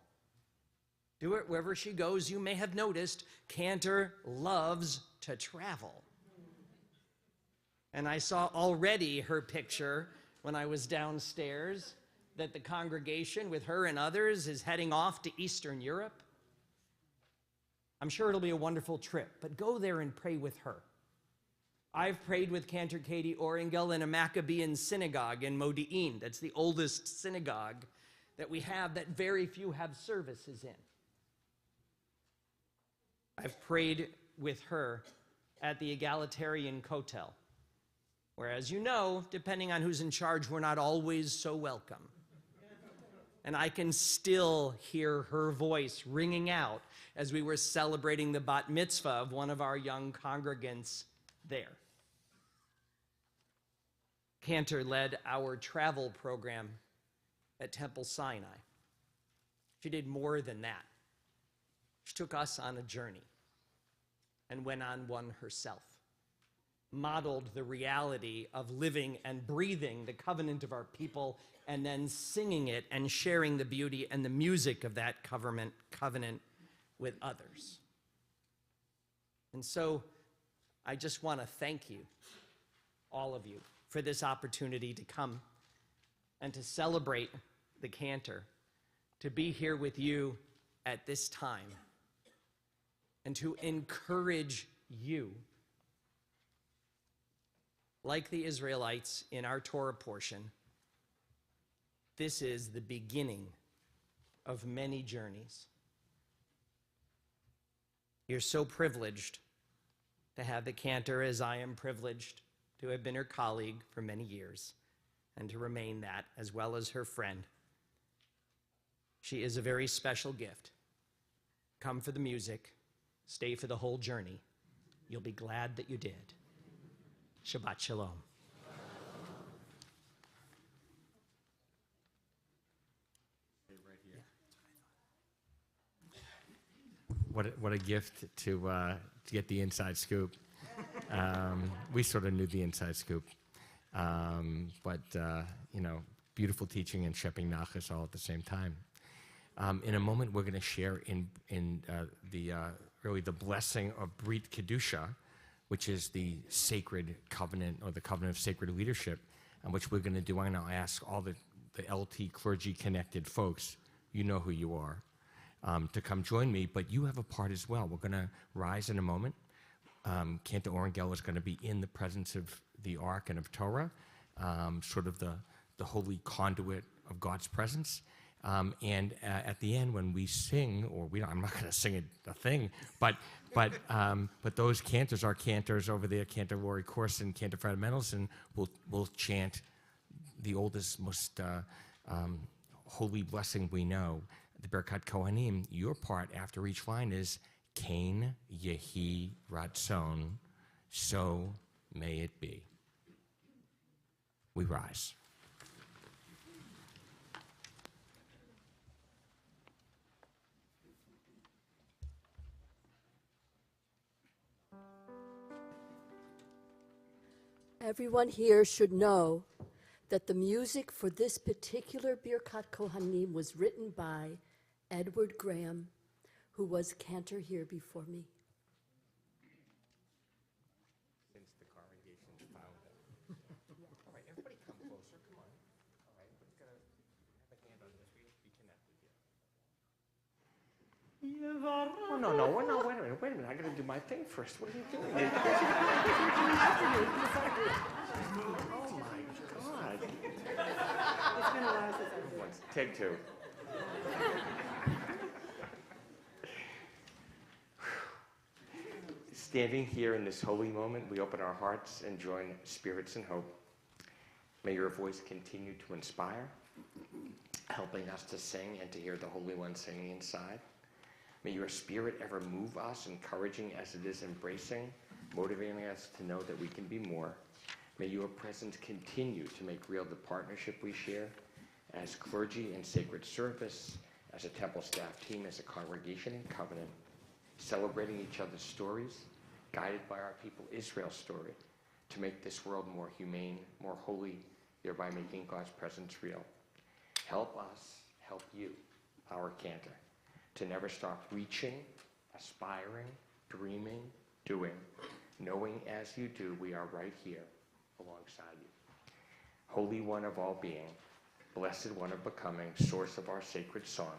Do it wherever she goes. You may have noticed Cantor loves to travel. And I saw already her picture when I was downstairs that the congregation with her and others is heading off to Eastern Europe. I'm sure it'll be a wonderful trip, but go there and pray with her. I've prayed with Cantor Katie Orengel in a Maccabean synagogue in Modi'in. That's the oldest synagogue that we have that very few have services in. I've prayed with her at the Egalitarian Kotel, where, as you know, depending on who's in charge, we're not always so welcome. And I can still hear her voice ringing out as we were celebrating the bat mitzvah of one of our young congregants there. Cantor led our travel program at Temple Sinai. She did more than that. She took us on a journey and went on one herself, modeled the reality of living and breathing the covenant of our people, and then singing it and sharing the beauty and the music of that covenant with others. And so I just want to thank you, all of you, for this opportunity to come and to celebrate the Cantor, to be here with you at this time, and to encourage you, like the Israelites in our Torah portion. This is the beginning of many journeys. You're so privileged to have the Cantor, as I am privileged to have been her colleague for many years and to remain that, as well as her friend. She is a very special gift. Come for the music, stay for the whole journey. You'll be glad that you did. Shabbat Shalom.
What a gift to get the inside scoop. We sort of knew the inside scoop, but beautiful teaching and shepping nachas all at the same time. In a moment, we're going to share in the blessing of Brit Kedusha, which is the sacred covenant, or the covenant of sacred leadership, which we're going to do. I'm going to ask all the LT clergy-connected folks, you know who you are, to come join me, but you have a part as well. We're going to rise in a moment. Cantor Orangel is going to be in the presence of the Ark and of Torah, sort of the holy conduit of God's presence. And at the end, when we sing, I'm not going to sing a thing, but those cantors, our cantors over there, Cantor Rory Corson, Cantor Fred Mendelson, will chant the oldest, most holy blessing we know, the Birkat Kohanim. Your part after each line is Kain Yehi Ratzon, so may it be. We rise.
Everyone here should know that the music for this particular Birkat Kohanim was written by Edward Graham, who was cantor here before me.
Since the congregation's founder. All right, everybody come closer, come on. All right, we're going to have a hand on this. We have to be connected here. Oh, no, wait a minute. I got to do my thing first. What are you doing? Oh, my God.
It's been a while since I've been.
Take two. Standing here in this holy moment, we open our hearts and join spirits in hope. May your voice continue to inspire, helping us to sing and to hear the Holy One singing inside. May your spirit ever move us, encouraging as it is embracing, motivating us to know that we can be more. May your presence continue to make real the partnership we share as clergy in sacred service, as a temple staff team, as a congregation in covenant, celebrating each other's stories, guided by our people Israel's story, to make this world more humane, more holy, thereby making God's presence real. Help us, help you, our cantor, to never stop reaching, aspiring, dreaming, doing, knowing as you do, we are right here alongside you. Holy One of all being, blessed One of becoming, source of our sacred song,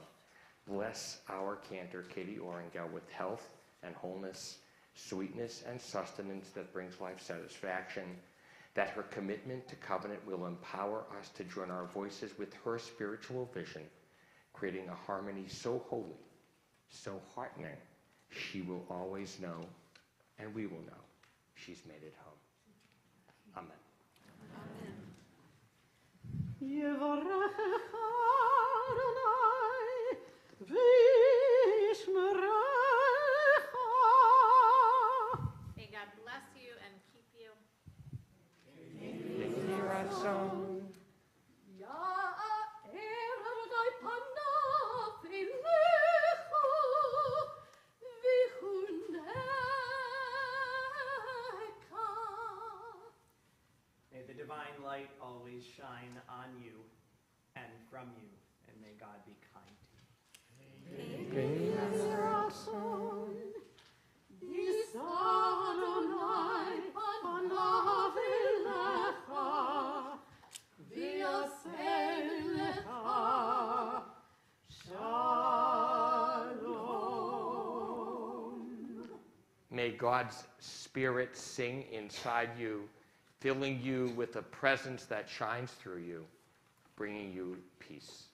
bless our cantor, Katie Orangel, with health and wholeness, sweetness and sustenance that brings life satisfaction, that her commitment to covenant will empower us to join our voices with her spiritual vision, creating a harmony so holy, so heartening, she will always know, and we will know, she's made it home. Amen.
May God bless you and keep
God be kind to you.
May God's Spirit sing inside you, filling you with a presence that shines through you, bringing you peace.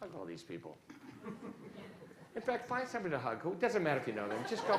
Hug all these people. In fact, find somebody to hug. It doesn't matter if you know them. Just go.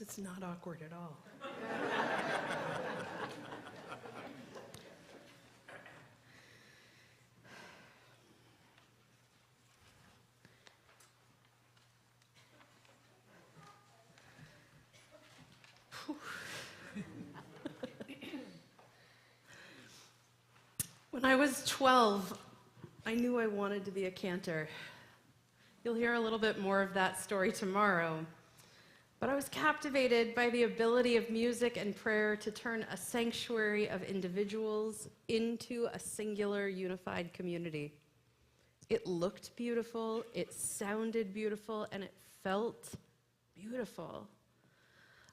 It's not awkward at all. When I was 12, I knew I wanted to be a cantor. You'll hear a little bit more of that story tomorrow. But I was captivated by the ability of music and prayer to turn a sanctuary of individuals into a singular, unified community. It looked beautiful, it sounded beautiful, and it felt beautiful.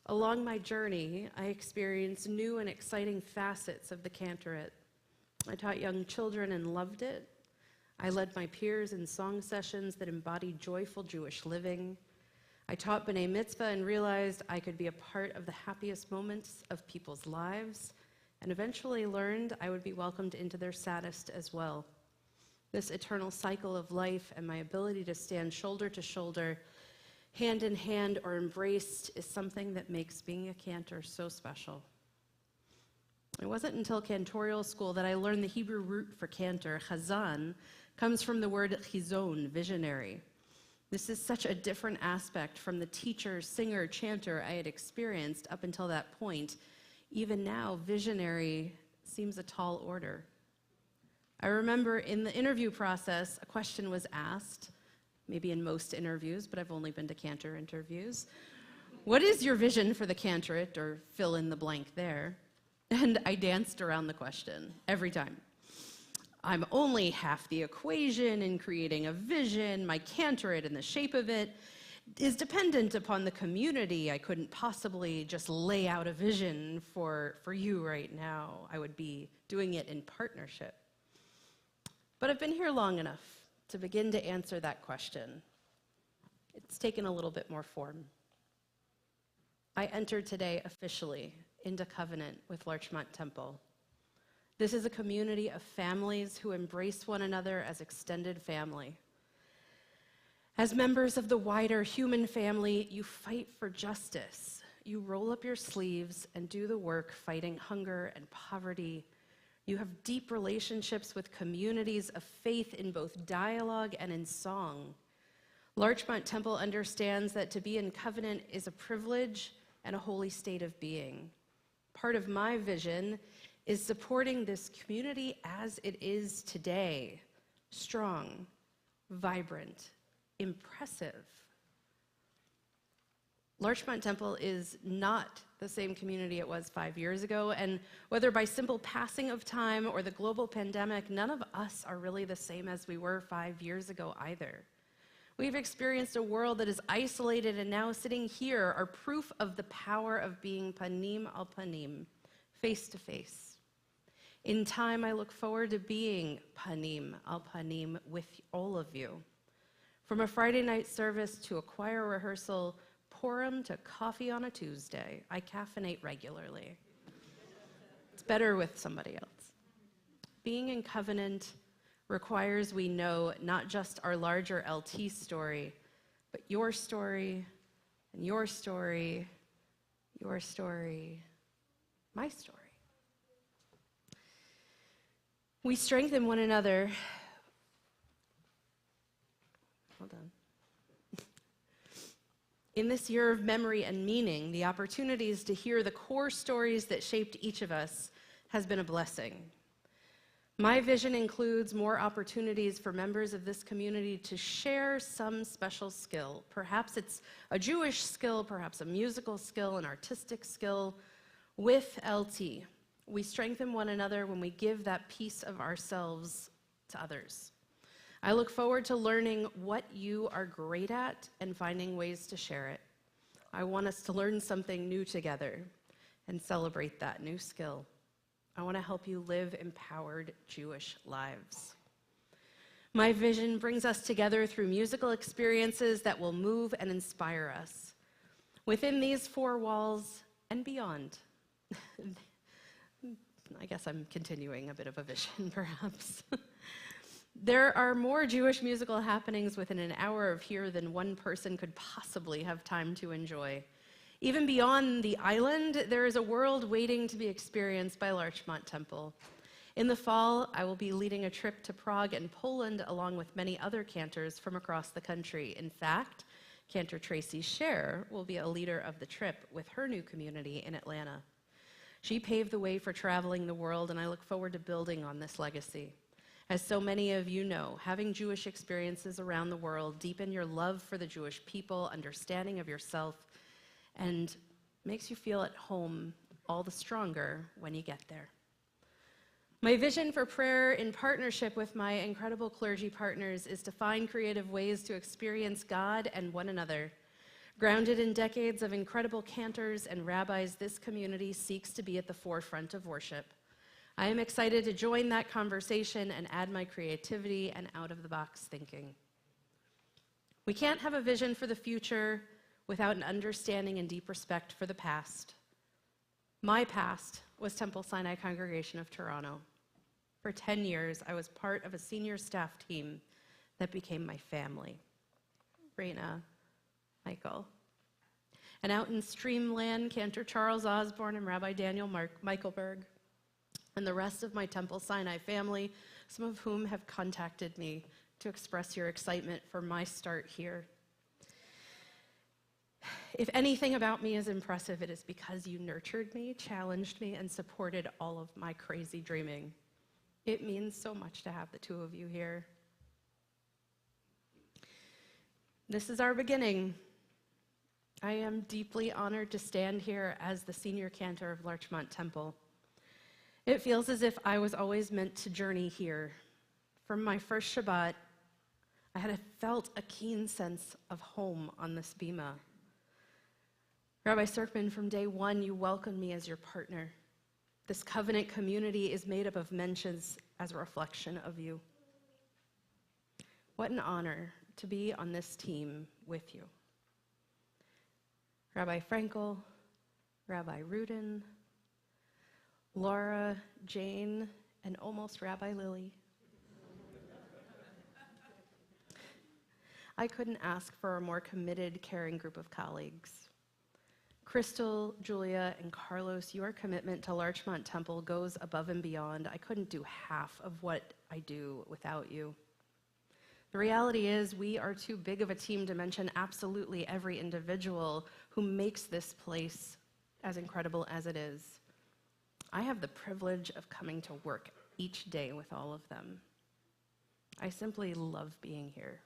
Along my journey, I experienced new and exciting facets of the cantorate. I taught young children and loved it. I led my peers in song sessions that embodied joyful Jewish living. I taught B'nai Mitzvah and realized I could be a part of the happiest moments of people's lives, and eventually learned I would be welcomed into their saddest as well. This eternal cycle of life and my ability to stand shoulder to shoulder, hand in hand or embraced, is something that makes being a cantor so special. It wasn't until cantorial school that I learned the Hebrew root for cantor, chazan, comes from the word chizon, visionary. This is such a different aspect from the teacher, singer, chanter I had experienced up until that point. Even now, visionary seems a tall order. I remember in the interview process, a question was asked, maybe in most interviews, but I've only been to cantor interviews. What is your vision for the cantorate, or fill in the blank there? And I danced around the question every time. I'm only half the equation in creating a vision. My cantorate and the shape of it is dependent upon the community. I couldn't possibly just lay out a vision for you right now. I would be doing it in partnership. But I've been here long enough to begin to answer that question. It's taken a little bit more form. I entered today officially into covenant with Larchmont Temple. This is a community of families who embrace one another as extended family. As members of the wider human family, you fight for justice. You roll up your sleeves and do the work fighting hunger and poverty. You have deep relationships with communities of faith in both dialogue and in song. Larchmont Temple understands that to be in covenant is a privilege and a holy state of being. Part of my vision is supporting this community as it is today, strong, vibrant, impressive. Larchmont Temple is not the same community it was 5 years ago, and whether by simple passing of time or the global pandemic, none of us are really the same as we were 5 years ago either. We've experienced a world that is isolated, and now sitting here are proof of the power of being panim al panim, face to face. In time, I look forward to being panim al panim with all of you. From a Friday night service to a choir rehearsal, Purim to coffee on a Tuesday, I caffeinate regularly. It's better with somebody else. Being in covenant requires we know not just our larger LT story, but your story, and your story, your story, my story. We strengthen one another. Hold on. In this year of memory and meaning, the opportunities to hear the core stories that shaped each of us has been a blessing. My vision includes more opportunities for members of this community to share some special skill. Perhaps it's a Jewish skill, perhaps a musical skill, an artistic skill, with LT. We strengthen one another when we give that piece of ourselves to others. I look forward to learning what you are great at and finding ways to share it. I want us to learn something new together and celebrate that new skill. I want to help you live empowered Jewish lives. My vision brings us together through musical experiences that will move and inspire us. Within these four walls and beyond. I guess I'm continuing a bit of a vision, perhaps. There are more Jewish musical happenings within an hour of here than one person could possibly have time to enjoy. Even beyond the island, there is a world waiting to be experienced by Larchmont Temple. In the fall, I will be leading a trip to Prague and Poland along with many other cantors from across the country. In fact, Cantor Tracy Scher will be a leader of the trip with her new community in Atlanta. She paved the way for traveling the world, and I look forward to building on this legacy. As so many of you know, having Jewish experiences around the world deepen your love for the Jewish people, understanding of yourself, and makes you feel at home all the stronger when you get there. My vision for prayer in partnership with my incredible clergy partners is to find creative ways to experience God and one another. Grounded in decades of incredible cantors and rabbis, this community seeks to be at the forefront of worship. I am excited to join that conversation and add my creativity and out-of-the-box thinking. We can't have a vision for the future without an understanding and deep respect for the past. My past was Temple Sinai Congregation of Toronto. For 10 years, I was part of a senior staff team that became my family. Raina, Michael. And out in Streamland, Cantor Charles Osborne and Rabbi Daniel Michaelberg, and the rest of my Temple Sinai family, some of whom have contacted me to express your excitement for my start here. If anything about me is impressive, it is because you nurtured me, challenged me, and supported all of my crazy dreaming. It means so much to have the two of you here. This is our beginning. I am deeply honored to stand here as the senior cantor of Larchmont Temple. It feels as if I was always meant to journey here. From my first Shabbat, I had felt a keen sense of home on this bima. Rabbi Serkman, from day one, you welcomed me as your partner. This covenant community is made up of mentions as a reflection of you. What an honor to be on this team with you. Rabbi Frankel, Rabbi Rudin, Laura, Jane, and almost Rabbi Lily. I couldn't ask for a more committed, caring group of colleagues. Crystal, Julia, and Carlos, your commitment to Larchmont Temple goes above and beyond. I couldn't do half of what I do without you. The reality is we are too big of a team to mention absolutely every individual who makes this place as incredible as it is. I have the privilege of coming to work each day with all of them. I simply love being here.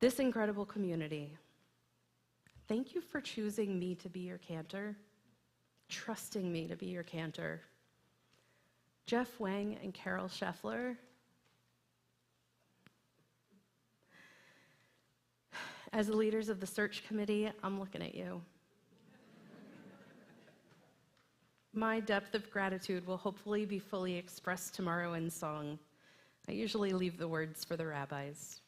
This incredible community, thank you for choosing me to be your cantor, trusting me to be your cantor. Jeff Wang and Carol Scheffler, As the leaders of the search committee, I'm looking at you. My depth of gratitude will hopefully be fully expressed tomorrow in song. I usually leave the words for the rabbis.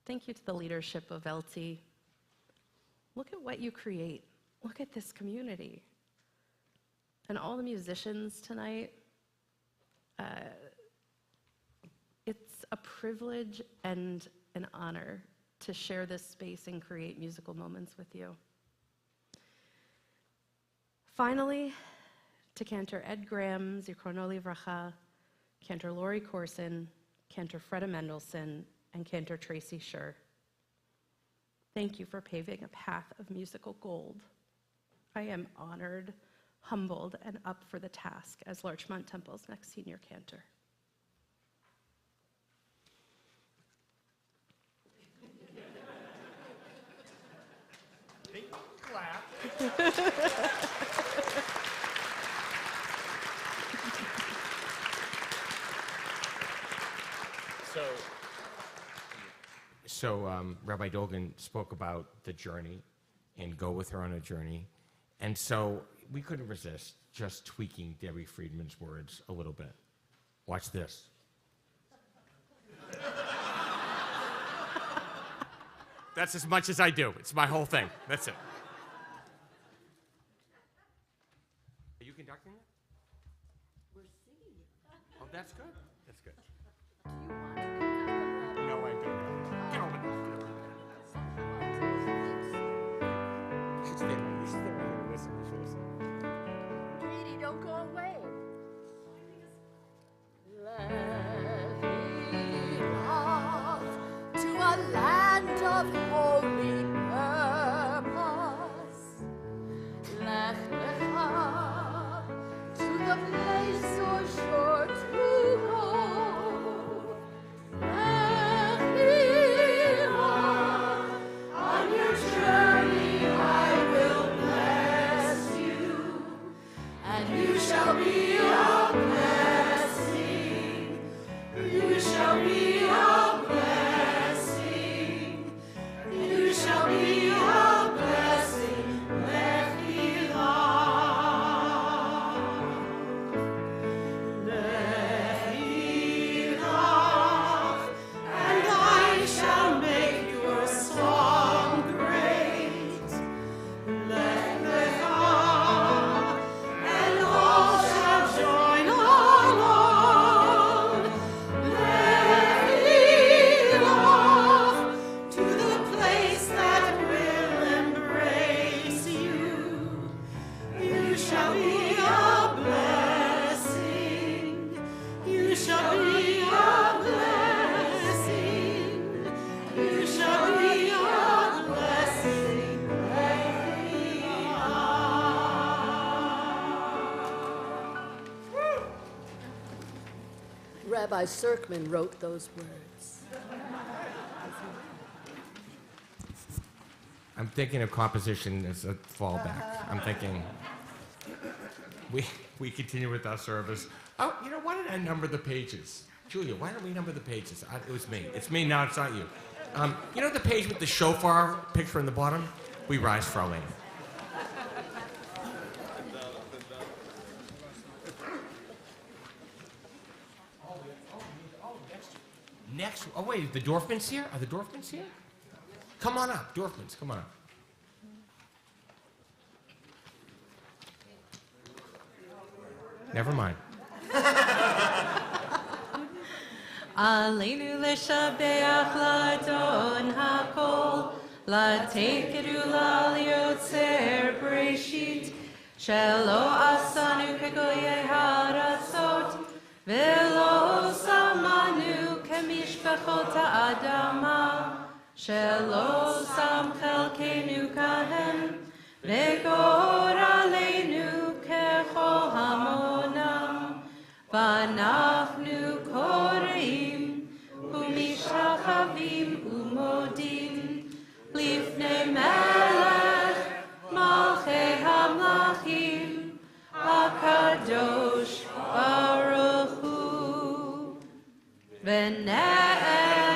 Thank you to the leadership of LT. Look at what you create. Look at this community. And all the musicians tonight, it's a privilege and an honor to share this space and create musical moments with you. Finally, to Cantor Ed Graham, Zichrono Livracha, Cantor Lori Corson, Cantor Freda Mendelson, and Cantor Tracy Scher. Thank you for paving a path of musical gold. I am honored, humbled, and up for the task as Larchmont Temple's next senior cantor.
So Rabbi Dolgan spoke about the journey and go with her on a journey. And so we couldn't resist just tweaking Debbie Friedman's words a little bit. Watch this. That's as much as I do. It's my whole thing. That's it. Are you conducting it?
We're singing it.
Oh, that's good. That's good.
Do you want to conduct the
No, I don't. Get over there. She's there. She's there. Listen.
Katie, don't go away. Let me off to a land of holy purpose. Lech lecha to the place so sure to go. Lech lecha on your journey I will bless you, and you shall be a blessing. You shall be a blessing. You shall be a blessing. Lech lecha. Lech lecha. And I shall make your song great. Lech lecha. And all shall join along. Lech lecha. To the place that will embrace you. You shall be a blessing. You shall be a blessing. You shall be a blessing. Lech lecha. Rabbi Serkman wrote those words.
I'm thinking of composition as a fallback. I'm thinking we continue with our service. Oh, you know, why did I number the pages? Julia, why don't we number the pages? It was me. It's me now, it's not you. You know the page with the shofar picture in the bottom? We rise for our lady. Next, oh wait, the Dorfmans here? Are the Dorfmans here? Come on up, Dorfmans, come on up. Never mind.
Aleinu leshabeach ladon hakol, latekeru laliotzer breshit, shelo asanu kegoye harasot, velo samanu kemishpachot ha'adama, shelo sam chelkenu kahem, vegor aleinu kechol hamonam, vanachnu koreim, umishachavim umodim, lifnei melech, malchei hamlachim, hakadosh baruch hu. V'ne'emar,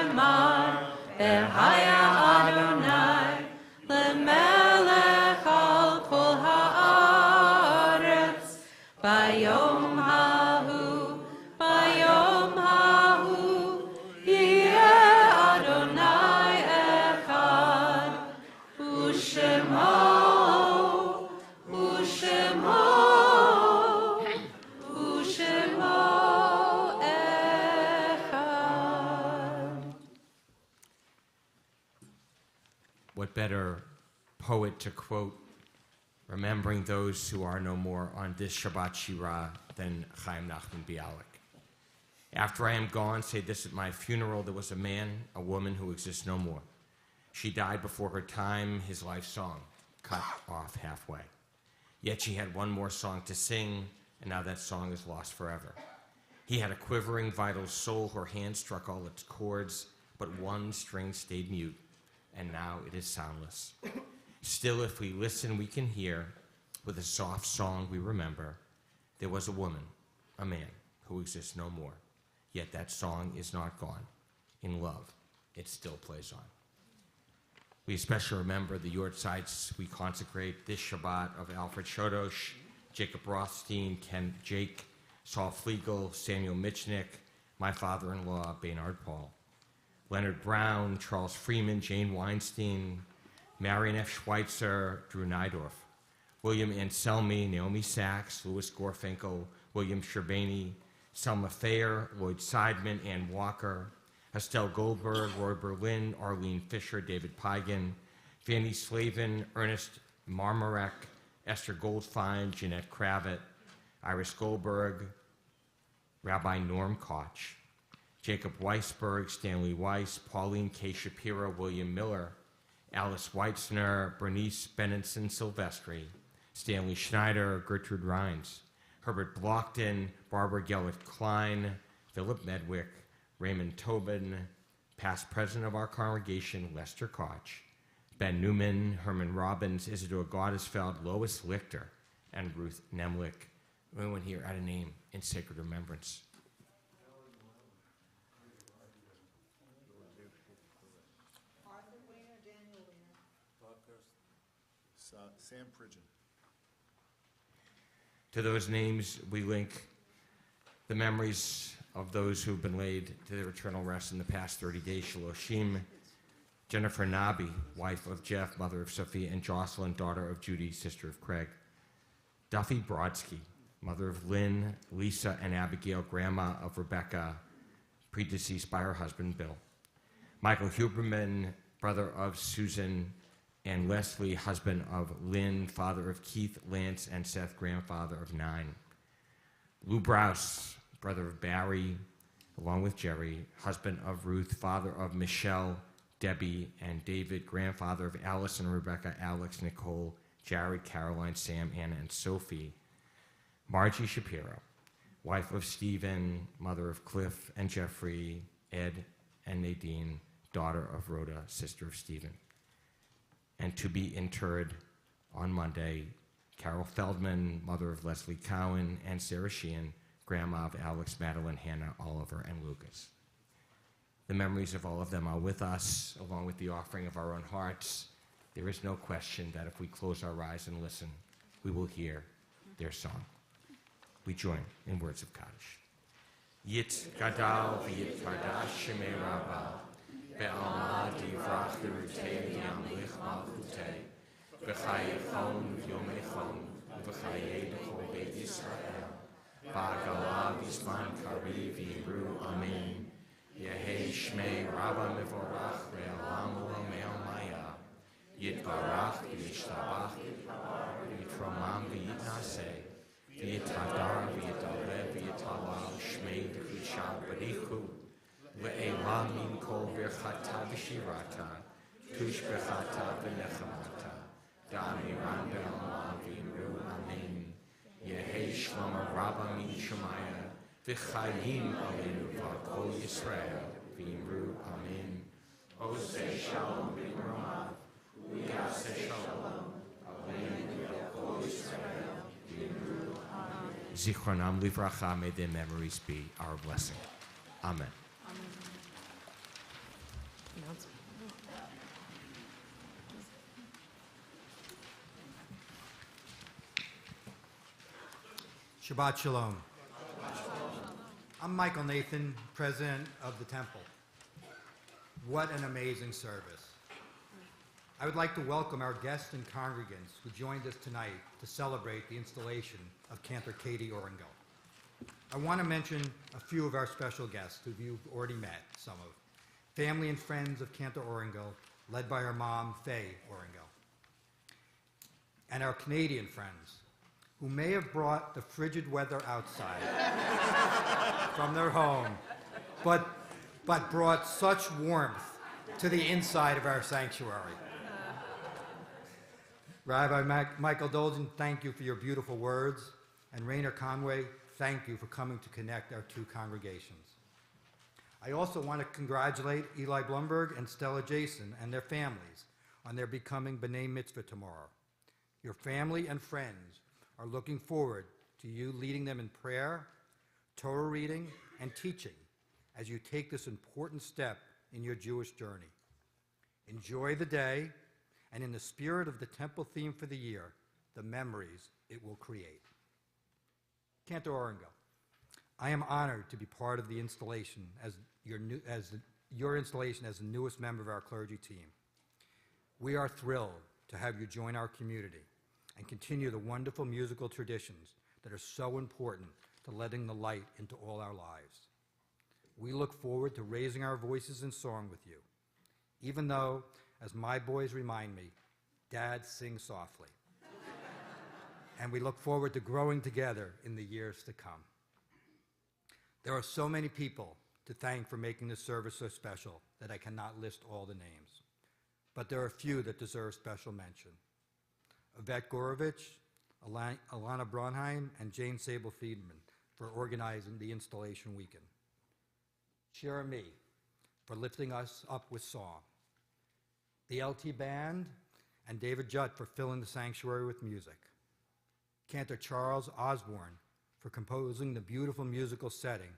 v'haya Adonai,
what better poet to quote, remembering those who are no more on this Shabbat Shirah than Chaim Nachman Bialik. After I am gone, say this at my funeral, there was a man, a woman who exists no more. She died before her time, his life song, cut off halfway. Yet she had one more song to sing, and now that song is lost forever. He had a quivering, vital soul. Her hand struck all its chords, but one string stayed mute, and now it is soundless. Still, if we listen, we can hear, with a soft song we remember, there was a woman, a man, who exists no more. Yet that song is not gone. In love, it still plays on. We especially remember the Yortzites we consecrate this Shabbat of Alfred Shodosh, Jacob Rothstein, Ken Jake, Saul Flegel, Samuel Michnick, my father-in-law, Baynard Paul, Leonard Brown, Charles Freeman, Jane Weinstein, Marion F. Schweitzer, Drew Nydorf, William Anselmi, Naomi Sachs, Louis Gorfinkel, William Sherbany, Selma Fayer, Lloyd Seidman, Ann Walker, Estelle Goldberg, Roy Berlin, Arlene Fisher, David Pigan, Fanny Slavin, Ernest Marmarek, Esther Goldfein, Jeanette Kravitz, Iris Goldberg, Rabbi Norm Koch, Jacob Weisberg, Stanley Weiss, Pauline K. Shapiro, William Miller, Alice Weitzner, Bernice Benenson Silvestri, Stanley Schneider, Gertrude Rhines, Herbert Blockton, Barbara Gellert Klein, Philip Medwick, Raymond Tobin, past president of our congregation, Lester Koch, Ben Newman, Herman Robbins, Isidore Gottesfeld, Lois Lichter, and Ruth Nemlich. Everyone here add a name in sacred remembrance.
Arthur Weiner, Daniel Weiner.
Sam Pridgeon.
To those names, we link the memories of those who've been laid to their eternal rest in the past 30 days. Shaloshim, Jennifer Nabi, wife of Jeff, mother of Sophia, and Jocelyn, daughter of Judy, sister of Craig. Duffy Brodsky, mother of Lynn, Lisa, and Abigail, grandma of Rebecca, predeceased by her husband, Bill. Michael Huberman, brother of Susan and Leslie, husband of Lynn, father of Keith, Lance, and Seth, grandfather of 9. Lou Brous, brother of Barry, along with Jerry, husband of Ruth, father of Michelle, Debbie, and David, grandfather of Alice and Rebecca, Alex, Nicole, Jared, Caroline, Sam, Anna, and Sophie. Margie Shapiro, wife of Stephen, mother of Cliff and Jeffrey, Ed and Nadine, daughter of Rhoda, sister of Stephen. And to be interred on Monday, Carol Feldman, mother of Leslie Cowan, and Sarah Sheehan, grandma of Alex, Madeline, Hannah, Oliver, and Lucas. The memories of all of them are with us, along with the offering of our own hearts. There is no question that if we close our eyes and listen, we will hear their song. We join in words of Kaddish. Yit gadal v'yit kardash shemei rabbah, be'alma divrach dirutei yamlich malchutei, v'chayechon v'yomechon, v'chayei d'chol beit Yisrael, ba'agala v'zman kari v'yimru amen, yehei shmei rabbah mevorach ve'alam u'amel maya, yitbarach v'yishtabach v'yitromam v'yitnaseh, v'yitadar v'yitalev v'yitalal shmei v'chishah b'richu, ve'elah min kol birchata v'shirata, tush birchata v'nechamata, da'amiran be'alma v'yimru amen, yehei shlama rabba min shemaya, v'chayim aleinu v'kol Yisrael, v'yimru amen. Oseh shalom b'marav, u'yaseh shalom, aleinu v'kol Yisrael, v'yimru amen. Zichronam livracha, may their memories be our blessing. Amen.
Shabbat Shalom. I'm Michael Nathan, president of the temple. What an amazing service. I would like to welcome our guests and congregants who joined us tonight to celebrate the installation of Cantor Katie Orengel. I want to mention a few of our special guests who you've already met, some of. Family and friends of Cantor Orengel, led by our mom, Faye Oringel. And our Canadian friends, who may have brought the frigid weather outside from their home, but brought such warmth to the inside of our sanctuary. Rabbi Michael Dolgen, thank you for your beautiful words. And Rainer Conway, thank you for coming to connect our two congregations. I also want to congratulate Eli Blumberg and Stella Jason and their families on their becoming B'nai Mitzvah tomorrow. Your family and friends are looking forward to you leading them in prayer, Torah reading, and teaching as you take this important step in your Jewish journey. Enjoy the day, and in the spirit of the temple theme for the year, the memories it will create. Cantor Oringel, I am honored to be part of the installation as your installation as the newest member of our clergy team. We are thrilled to have you join our community and continue the wonderful musical traditions that are so important to letting the light into all our lives. We look forward to raising our voices in song with you, even though, as my boys remind me, Dad sings softly. And we look forward to growing together in the years to come. There are so many people to thank for making this service so special that I cannot list all the names. But there are a few that deserve special mention. Yvette Gorovich, Alana Braunheim, and Jane Sable-Friedman for organizing the installation weekend. Shira Me for lifting us up with song. The LT Band and David Judd for filling the sanctuary with music. Cantor Charles Osborne for composing the beautiful musical setting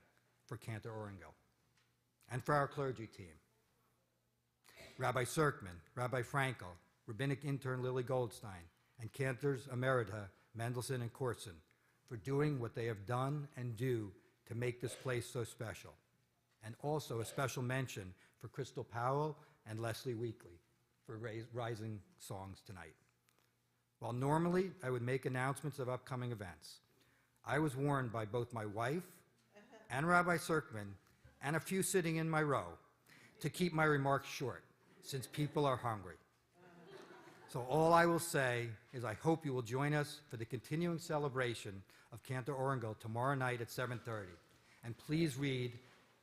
for Cantor Oringel. And for our clergy team, Rabbi Serkman, Rabbi Frankel, Rabbinic intern Lily Goldstein, and Cantors Emerita Mendelson and Corson for doing what they have done and do to make this place so special. And also a special mention for Crystal Powell and Leslie Weekly for rising songs tonight. While normally I would make announcements of upcoming events, I was warned by both my wife and Rabbi Serkman and a few sitting in my row to keep my remarks short, since people are hungry. So all I will say is I hope you will join us for the continuing celebration of Cantor Oringel tomorrow night at 7:30. And please read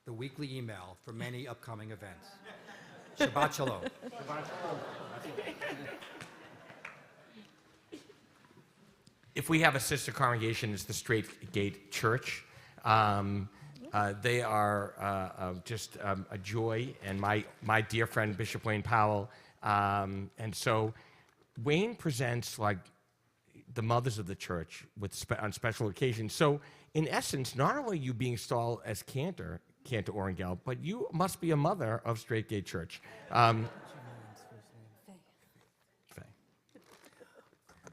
the weekly email for many upcoming events. Shabbat Shalom.
If we have a sister congregation, it's the Straight Gate Church. They are just a joy, and my dear friend Bishop Wayne Powell. And so Wayne presents like the mothers of the church on special occasions. So in essence, not only are you being installed as Cantor Oringel, but you must be a mother of Straight Gate Church.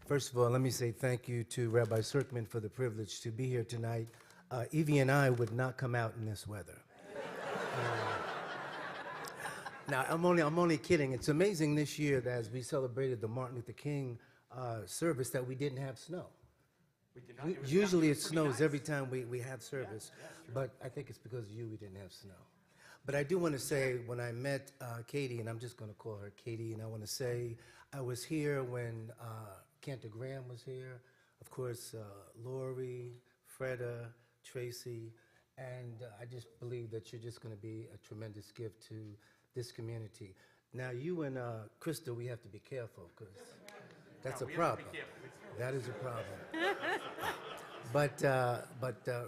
First of all, let me say thank you to Rabbi Serkman for the privilege to be here tonight. Evie and I would not come out in this weather. Now, I'm only kidding. It's amazing this year that as we celebrated the Martin Luther King service that we didn't have snow. Usually it snows every time we have service, but I think it's because of you we didn't have snow. But I do want to say when I met Katie, and I'm just going to call her Katie, and I want to say I was here when Cantor Graham was here, of course, Lori, Freda, Tracy, and I just believe that you're just going to be a tremendous gift to this community. Now, you and Krista, we have to be careful because that's a problem. That is a problem. But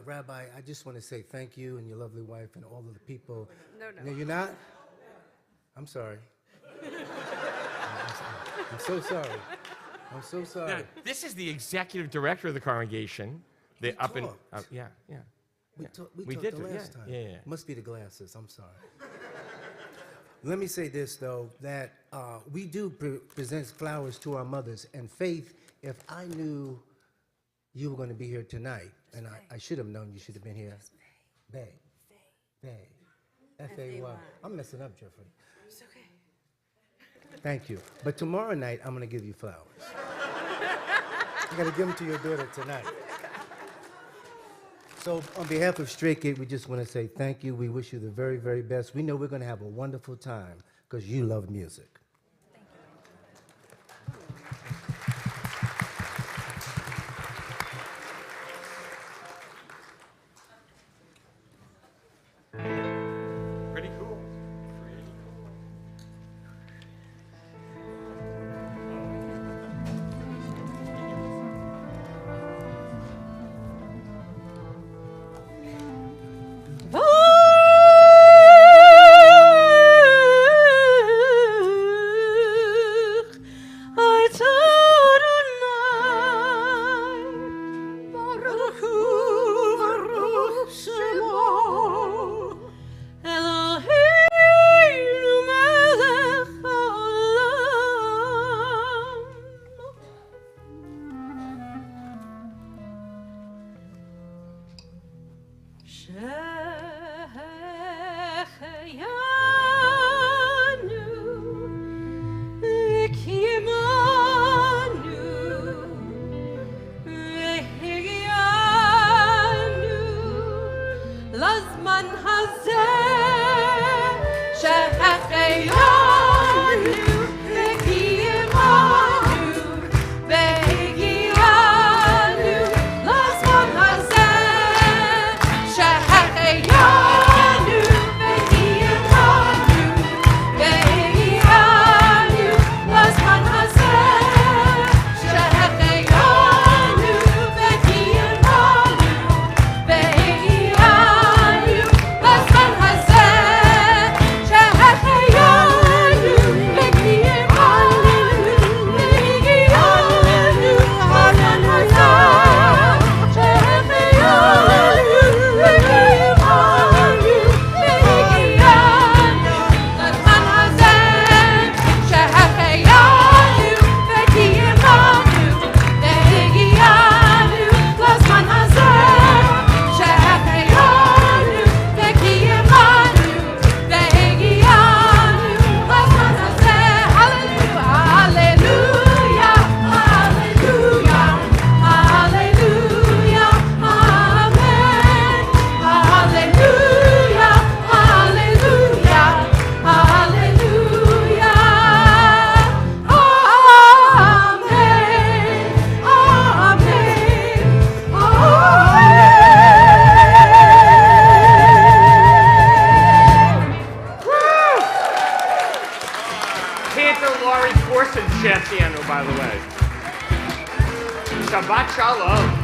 Rabbi, I just want to say thank you and your lovely wife and all of the people. No, you're not? I'm sorry. I'm so sorry. I'm so sorry.
Now, this is the executive director of the congregation.
We
Yeah.
We talked the last time.
Yeah.
Must be the glasses. I'm sorry. Let me say this, though, that we do present flowers to our mothers. And Faith, if I knew you were going to be here tonight, and I should have known you should have been here. Bay. F-A-Y. I'm messing up, Jeffrey.
It's okay.
Thank you. But tomorrow night, I'm going to give you flowers. I got to give them to your daughter tonight. So on behalf of Straight Gate, we just want to say thank you. We wish you the very, very best. We know we're going to have a wonderful time because you love music.
Cantor Laurie Corson chant piano, by the way. Shabbat Shalom.